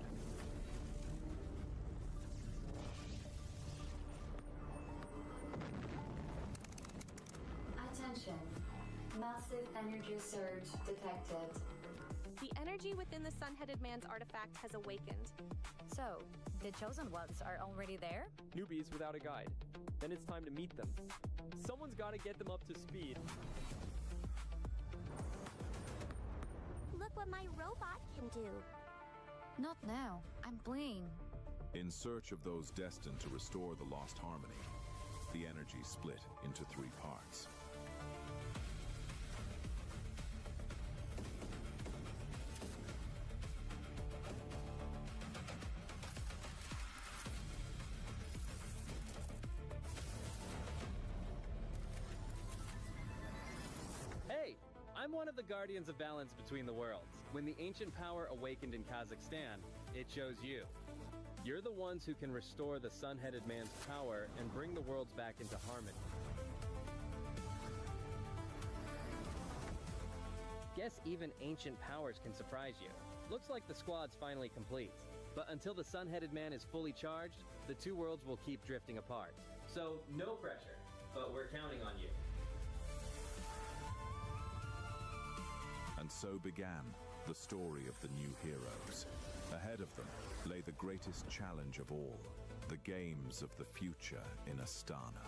Attention. Massive energy surge detected. The energy within the sun-headed man's artifact has awakened. So, the chosen ones are already there? Newbies without a guide. Then it's time to meet them. Someone's got to get them up to speed. Look what my robot can do. Not now. I'm playing. In search of those destined to restore the lost harmony, the energy split into 3 parts. Hey, I'm one of the guardians of balance between the worlds. When the ancient power awakened in Kazakhstan, it chose you. You're the ones who can restore the sun-headed man's power and bring the worlds back into harmony. Guess even ancient powers can surprise you. Looks like the squad's finally complete. But until the sun-headed man is fully charged, the 2 worlds will keep drifting apart. So, no pressure, but we're counting on you. And so began the story of the new heroes. Ahead of them lay the greatest challenge of all, the games of the future in Astana.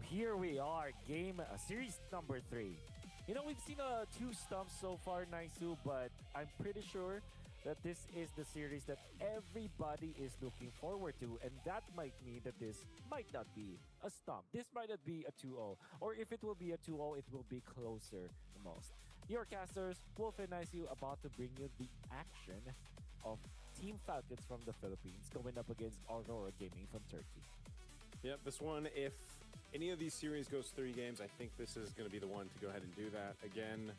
here we are, series number 3. You know, we've seen 2 stumps so far, Naisu, but I'm pretty sure that this is the series that everybody is looking forward to, and that might mean that this might not be a stump. This might not be a 2-0, or if it will be a 2-0, it will be closer the most. Your casters, Wolf and Naisu, about to bring you the action of Team Falcons from the Philippines going up against Aurora Gaming from Turkey. Yep, this one, if any of these series goes 3 games, I think this is going to be the one to go ahead and do that. Again,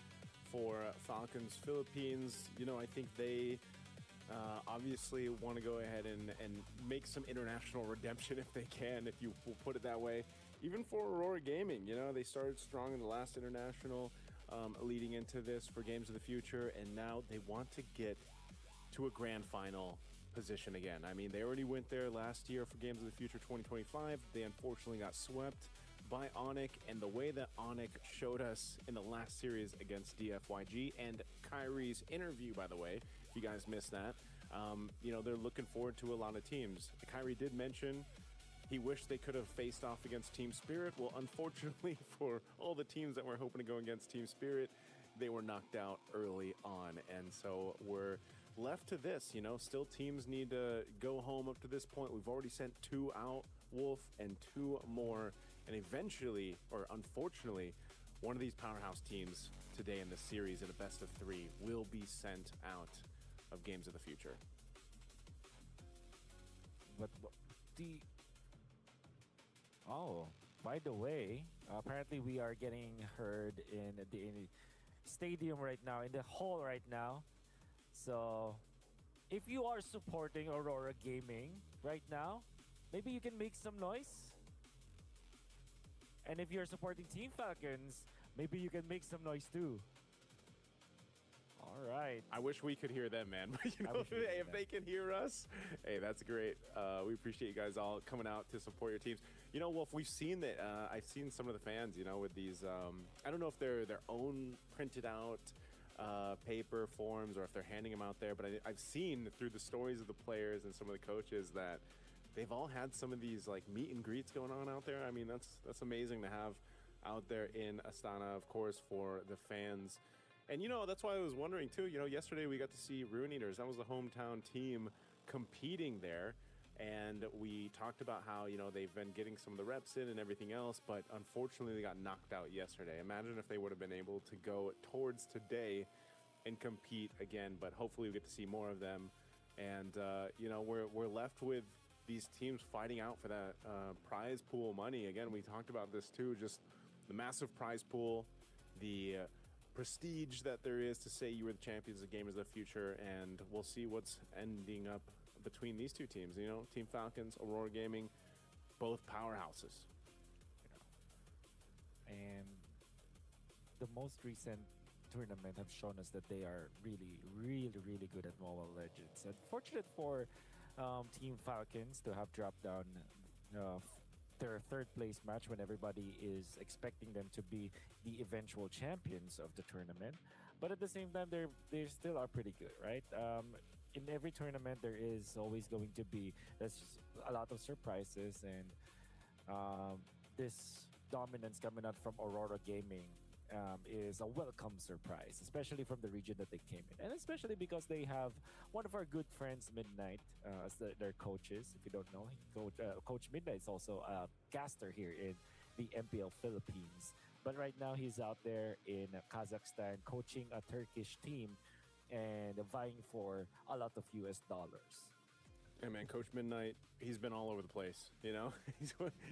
for Falcons Philippines, you know, I think they obviously want to go ahead and make some international redemption if they can, if you will put it that way. Even for Aurora Gaming, you know, they started strong in the last international, leading into this for Games of the Future, and now they want to get to a grand final position again. I mean, they already went there last year for Games of the Future 2025. They unfortunately got swept by ONIC, and the way that ONIC showed us in the last series against DFYG, and Kyrie's interview, by the way, if you guys missed that, you know, they're looking forward to a lot of teams. Kyrie did mention he wished they could have faced off against Team Spirit. Well, unfortunately for all the teams that were hoping to go against Team Spirit, they were knocked out early on, and so we're left to this. You know, still teams need to go home up to this point. We've already sent 2 out, Wolf, and 2 more, and eventually, or unfortunately, one of these powerhouse teams today in the series in a best of 3 will be sent out of Games of the Future. But by the way, apparently we are getting heard in the stadium right now, in the hall right now. So, if you are supporting Aurora Gaming right now, maybe you can make some noise. And if you're supporting Team Falcons, maybe you can make some noise too. All right. I wish we could hear them, man. But you know, if they can hear us, hey, that's great. We appreciate you guys all coming out to support your teams. You know, Wolf, we've seen that. I've seen some of the fans, you know, with these, I don't know if they're their own printed out paper forms or if they're handing them out there, but I've seen through the stories of the players and some of the coaches that they've all had some of these like meet and greets going on out there. I mean, that's amazing to have out there in Astana, of course, for the fans. And you know, that's why I was wondering too, you know, yesterday we got to see Ruin Eaters. That was the hometown team competing there. And we talked about how, you know, they've been getting some of the reps in and everything else, but unfortunately they got knocked out yesterday. Imagine if they would have been able to go towards today and compete again, but hopefully we get to see more of them. And, you know, we're left with these teams fighting out for that prize pool money. Again, we talked about this too, just the massive prize pool, the prestige that there is to say you were the champions of Gamers of the Future, and we'll see what's ending up between these 2 teams. You know, Team Falcons, Aurora Gaming, both powerhouses. You know, and the most recent tournament have shown us that they are really, really, really good at Mobile Legends. Unfortunate for Team Falcons to have dropped down their 3rd place match when everybody is expecting them to be the eventual champions of the tournament. But at the same time, they still are pretty good, right? In every tournament, there is always going to be a lot of surprises, and this dominance coming out from Aurora Gaming is a welcome surprise, especially from the region that they came in, and especially because they have one of our good friends, Midnight, as their coaches. If you don't know, Coach Midnight is also a caster here in the MPL Philippines. But right now, he's out there in Kazakhstan coaching a Turkish team and vying for a lot of US dollars. Hey man, Coach Midnight, he's been all over the place, you know?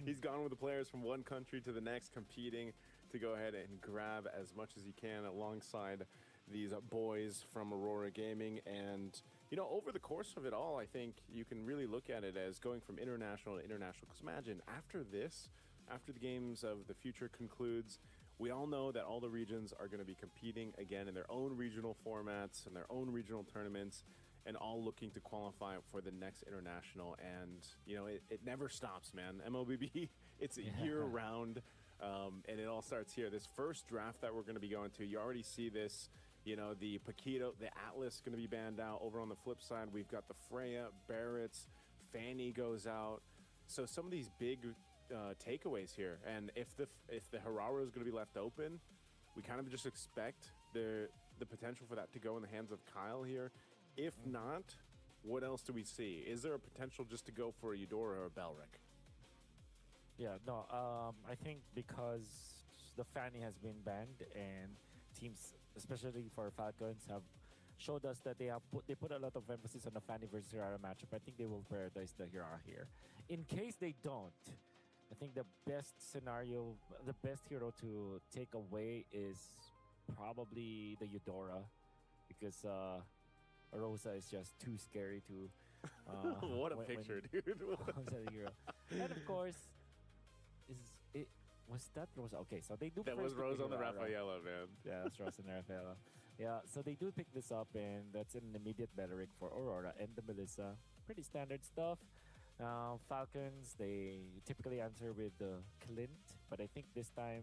He's gone with the players from one country to the next, competing to go ahead and grab as much as he can alongside these boys from Aurora Gaming. And, you know, over the course of it all, I think you can really look at it as going from international to international. Because imagine, after this, after the Games of the Future concludes, we all know that all the regions are going to be competing again in their own regional formats and their own regional tournaments, and all looking to qualify for the next international. And, you know, it never stops, man. MLBB, it's year-round, and it all starts here. This first draft that we're going to be going to, you already see this, you know, the Paquito, the Atlas going to be banned out. Over on the flip side, we've got the Freya, Barrett's, Fanny goes out. So some of these big takeaways here. And if the Harara is going to be left open, we kind of just expect the potential for that to go in the hands of Kyle here. If not, what else do we see? Is there a potential just to go for a Eudora or a Belric? Yeah, no, I think because the Fanny has been banned and teams, especially for Falcons, have showed us that they put a lot of emphasis on the Fanny versus Hirara matchup. I think they will prioritize the Hirara here. In case they don't, I think the best scenario, the best hero to take away is probably the Eudora, because Rosa is just too scary to. What a picture, dude! And of course, was that Rosa? Okay, so they do. That was Rose on the Rafaela, man. Yeah, that's Rose on the Rafaela. Yeah, so they do pick this up, and that's an immediate Beleric for Aurora and the Melissa. Pretty standard stuff. Falcons, they typically answer with the Clint, but I think this time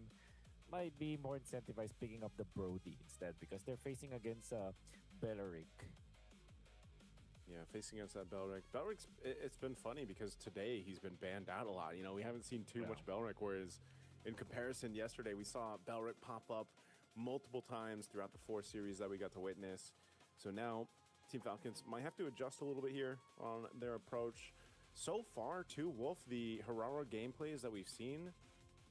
might be more incentivized picking up the Brody instead, because they're facing against Beleric. Yeah, facing against that Belric. Belric's, it's been funny because today he's been banned out a lot. You know, we haven't seen too much Belric, whereas in comparison, yesterday we saw Belric pop up multiple times throughout the 4 series that we got to witness. So now Team Falcons might have to adjust a little bit here on their approach. So far, too, Wolf, the Harara gameplays that we've seen,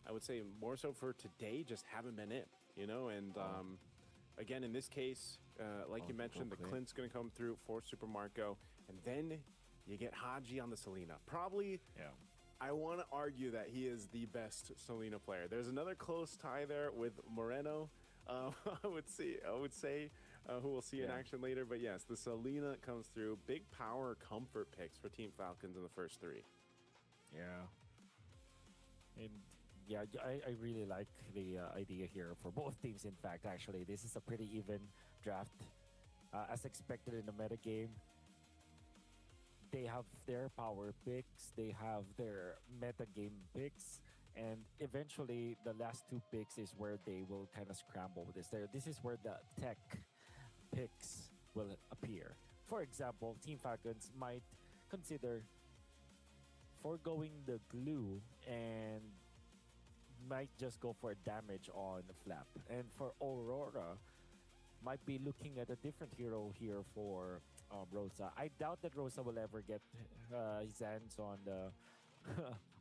I would say more so for today, just haven't been it, you know? And again, in this case, like you mentioned, the Clint's going to come through for Super Marco, and then you get Haji on the Selena. Probably, I want to argue that he is the best Selena player. There's another close tie there with Moreno. I would say who we'll see in action later. But yes, the Selena comes through. Big power comfort picks for Team Falcons in the first 3. Yeah. And yeah, I really like the idea here for both teams, in fact, actually. This is a pretty even draft. As expected in the metagame, they have their power picks, they have their metagame picks, and eventually the last 2 picks is where they will kind of scramble with this. This is where the tech picks will appear. For example, Team Falcons might consider foregoing the glue and might just go for damage on the flap. And for Aurora, might be looking at a different hero here for Rosa. I doubt that Rosa will ever get his hands on the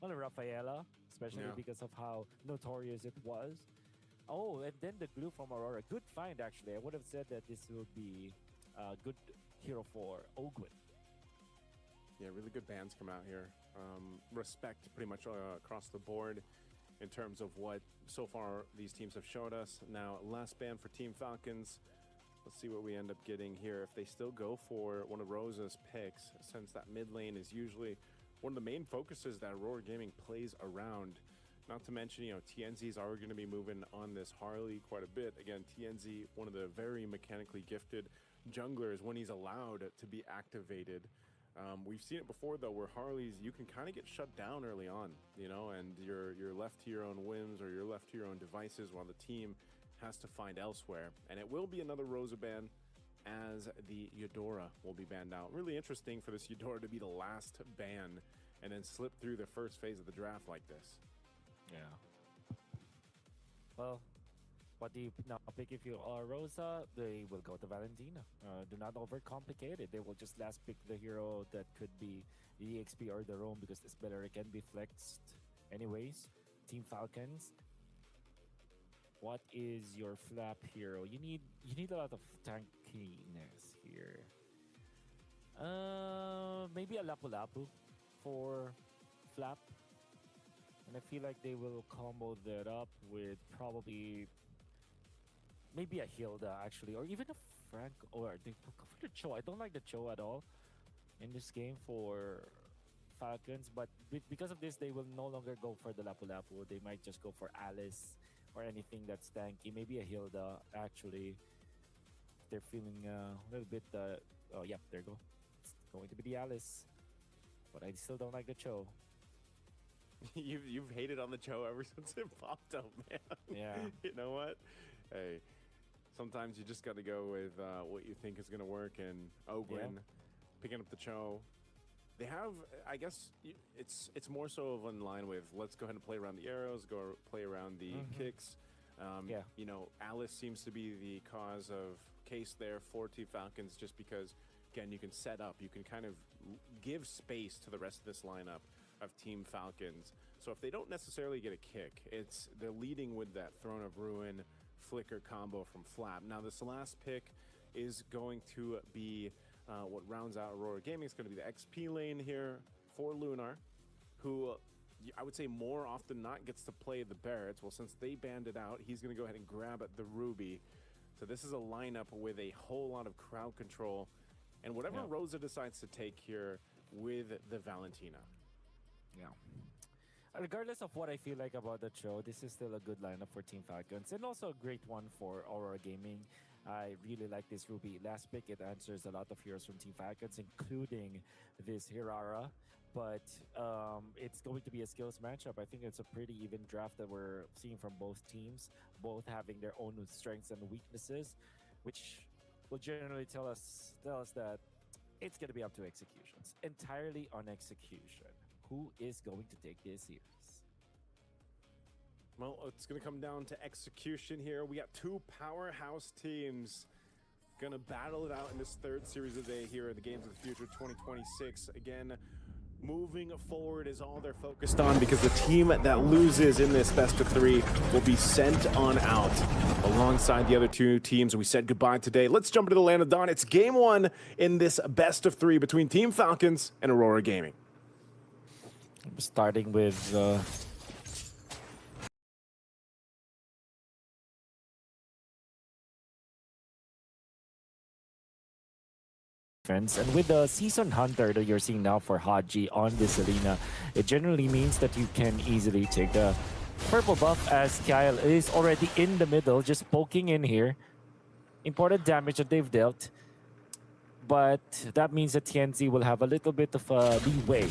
on the Rafaela, especially because of how notorious it was. Oh, and then the glue from Aurora. Good find, actually. I would have said that this would be a good hero for Ogwin. Yeah, really good bans come out here. Respect pretty much across the board in terms of what so far these teams have showed us. Now, last ban for Team Falcons. Let's see what we end up getting here. If they still go for one of Rosa's picks, since that mid lane is usually one of the main focuses that Aurora Gaming plays around. Not to mention, you know, TNZ's are going to be moving on this Harley quite a bit. Again, TNZ, one of the very mechanically gifted junglers when he's allowed to be activated. We've seen it before, though, where Harleys, you can kind of get shut down early on, you know, and you're left to your own whims or you're left to your own devices while the team has to find elsewhere. And it will be another Rosa ban, as the Eudora will be banned out. Really interesting for this Eudora to be the last ban and then slip through the first phase of the draft like this. Yeah. Well, what do you now pick if you are Rosa? They will go to Valentina. Do not overcomplicate it. They will just last pick the hero that could be the EXP or the roam, because this better can be flexed anyways. Team Falcons. What is your flap hero? You need a lot of tankiness here. Maybe a Lapu Lapu for flap. And I feel like they will combo that up with probably maybe a Hilda, actually, or even a Frank, or they go for the Cho. I don't like the Cho at all in this game for Falcons, but because of this, they will no longer go for the Lapu Lapu. They might just go for Alice or anything that's tanky. Maybe a Hilda, actually. They're feeling a little bit, oh yeah, there you go. It's going to be the Alice, but I still don't like the Cho. You've hated on the Cho ever since it popped up, man. Yeah. You know what? Hey, sometimes you just got to go with what you think is going to work. And Ogwin picking up the Cho, They have, I guess, it's more so of in line with let's go ahead and play around the arrows, go play around the kicks. Yeah. You know, Alice seems to be the cause of case there for Team Falcons, just because, again, you can set up, you can kind of give space to the rest of this lineup of Team Falcons. So if they don't necessarily get a kick, they're leading with that Throne of Ruin flicker combo from Flap. Now this last pick is going to be what rounds out Aurora Gaming. Is going to be the XP lane here for Lunar, who I would say more often than not gets to play the Barretts. Well, since they banned it out, he's going to go ahead and grab at the Ruby. So this is a lineup with a whole lot of crowd control, and whatever Rosa decides to take here with the Valentina. Yeah. Regardless of what I feel like about the show, this is still a good lineup for Team Falcons, and also a great one for Aurora Gaming. I really like this Ruby last pick. It answers a lot of heroes from Team Falcons, including this Hirara. But it's going to be a skills matchup. I think it's a pretty even draft that we're seeing from both teams, both having their own strengths and weaknesses, which will generally tell us that it's going to be up to executions. Entirely on execution. Who is going to take this series? Well, it's going to come down to execution here. We got two powerhouse teams going to battle it out in this third series of the day here at the Games of the Future 2026. Again, moving forward is all they're focused on, because the team that loses in this best of three will be sent on out alongside the other two teams. We said goodbye today. Let's jump into the land of dawn. It's game one in this best of three between Team Falcons and Aurora Gaming. Starting with and with the Season Hunter that you're seeing now for Haji on this arena, it generally means that you can easily take the purple buff, as Kyle is already in the middle, just poking in here. Important damage that they've dealt, but that means that TNZ will have a little bit of leeway,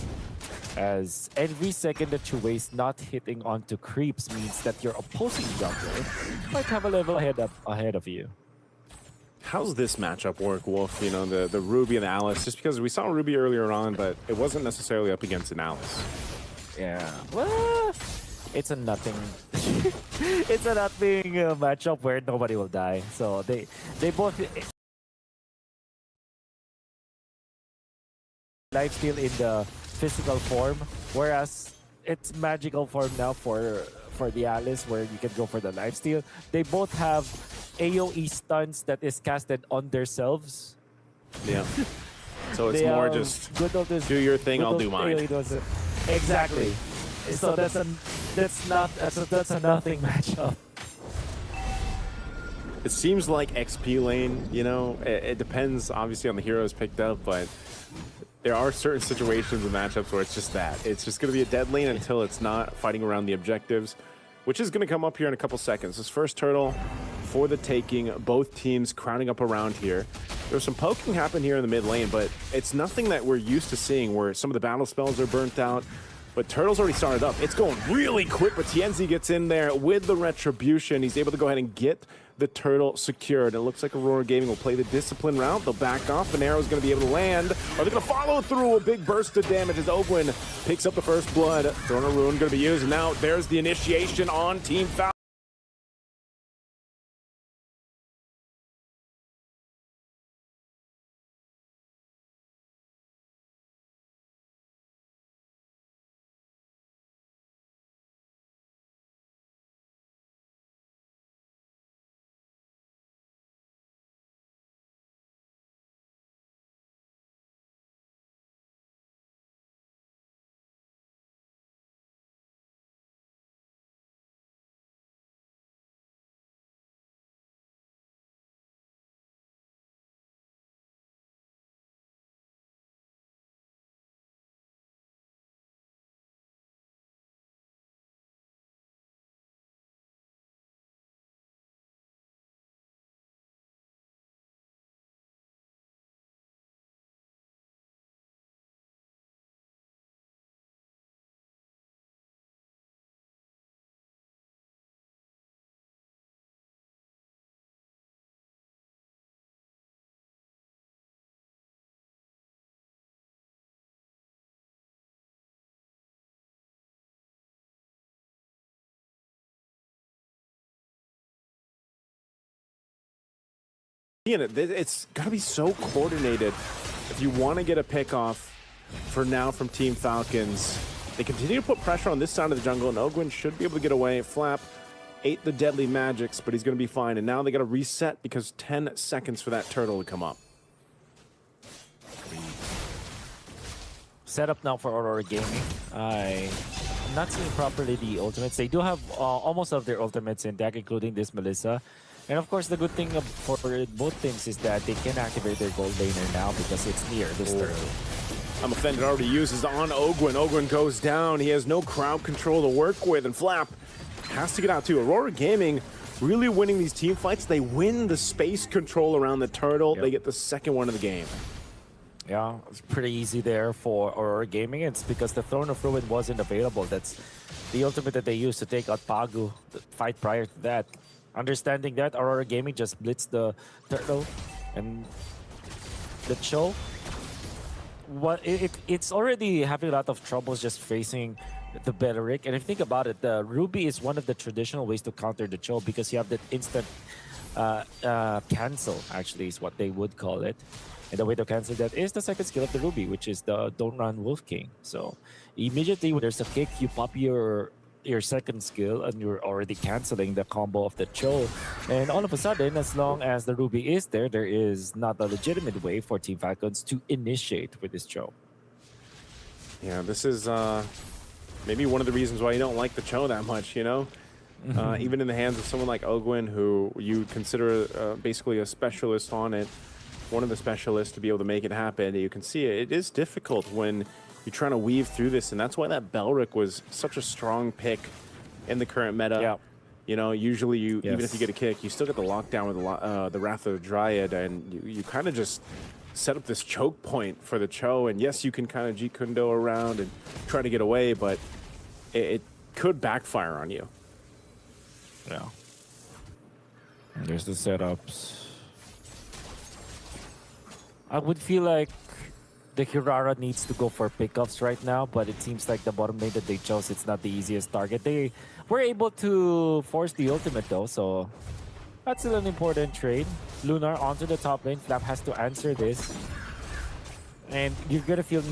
as every second that you waste not hitting onto creeps means that your opposing jungler might have a level ahead of you. How's this matchup work, Wolf? You know, the Ruby and the Alice, just because we saw Ruby earlier on, but it wasn't necessarily up against an Alice. Yeah, well, it's a nothing. It's a nothing matchup where nobody will die. So they both lifesteal in the physical form, whereas it's magical form now for the Alice, where you can go for the lifesteal. They both have AoE stuns that is casted on themselves. Yeah. So it's more just do your thing, I'll do mine. Exactly. So that's a nothing matchup. It seems like XP lane, you know, it depends obviously on the heroes picked up, but there are certain situations and matchups where it's just that. It's just going to be a dead lane until it's not, fighting around the objectives, which is going to come up here in a couple seconds. This first turtle for the taking, both teams crowding up around here. There's some poking happen here in the mid lane, but it's nothing that we're used to seeing, where some of the battle spells are burnt out. But Turtle's already started up. It's going really quick, but TNZ gets in there with the Retribution. He's able to go ahead and get the Turtle secured. It looks like Aurora Gaming will play the Discipline route. They'll back off, and Arrow's going to be able to land. Are they going to follow through? A big burst of damage as Ogwin picks up the first blood. Throne of Ruin going to be used. And now there's the initiation on Team Falcon. It's got to be so coordinated if you want to get a pick off for now from Team Falcons. They continue to put pressure on this side of the jungle, and Ogwin should be able to get away. Flap ate the deadly magics, but he's going to be fine. And now they got to reset because 10 seconds for that turtle to come up. Set up now for Aurora Gaming. I'm not seeing properly the ultimates. They do have almost all of their ultimates in deck, including this Melissa. And of course, the good thing for both teams is that they can activate their gold laner now because it's near this turtle. Offended already uses on Ogwin. Ogwin goes down. He has no crowd control to work with, and Flap has to get out too. Aurora Gaming really winning these team fights. They win the space control around the turtle. Yep. They get the second one of the game. Yeah, it's pretty easy there for Aurora Gaming. It's because the Throne of Ruin wasn't available. That's the ultimate that they used to take out Pagu, the fight prior to that. Understanding that, Aurora Gaming just blitzed the turtle and the Cho. It's already having a lot of troubles just facing the Beleric. And if you think about it, the Ruby is one of the traditional ways to counter the Cho because you have that instant cancel, actually, is what they would call it. And the way to cancel that is the second skill of the Ruby, which is the Don't Run Wolf King. So immediately when there's a kick, you pop your second skill and you're already canceling the combo of the Cho. And all of a sudden, as long as the Ruby is there, there is not a legitimate way for Team Falcons to initiate with this Cho. Yeah, this is maybe one of the reasons why you don't like the Cho that much, you know? Even in the hands of someone like Ogwin, who you consider basically a specialist on it, one of the specialists to be able to make it happen. You can see it is difficult when you're trying to weave through this, and that's why that Beleric was such a strong pick in the current meta. Yeah. You know, usually even if you get a kick, you still get the lockdown with the Wrath of the Dryad, and you kind of just set up this choke point for the Cho. And yes, you can kind of Jeet Kune Do around and try to get away, but it could backfire on you. Yeah. And there's the setups. I would feel like the Hirara needs to go for pickups right now, but it seems like the bottom lane that they chose, it's not the easiest target. They were able to force the ultimate though, so that's still an important trade. Lunar onto the top lane. Flap has to answer this. And you're gonna feel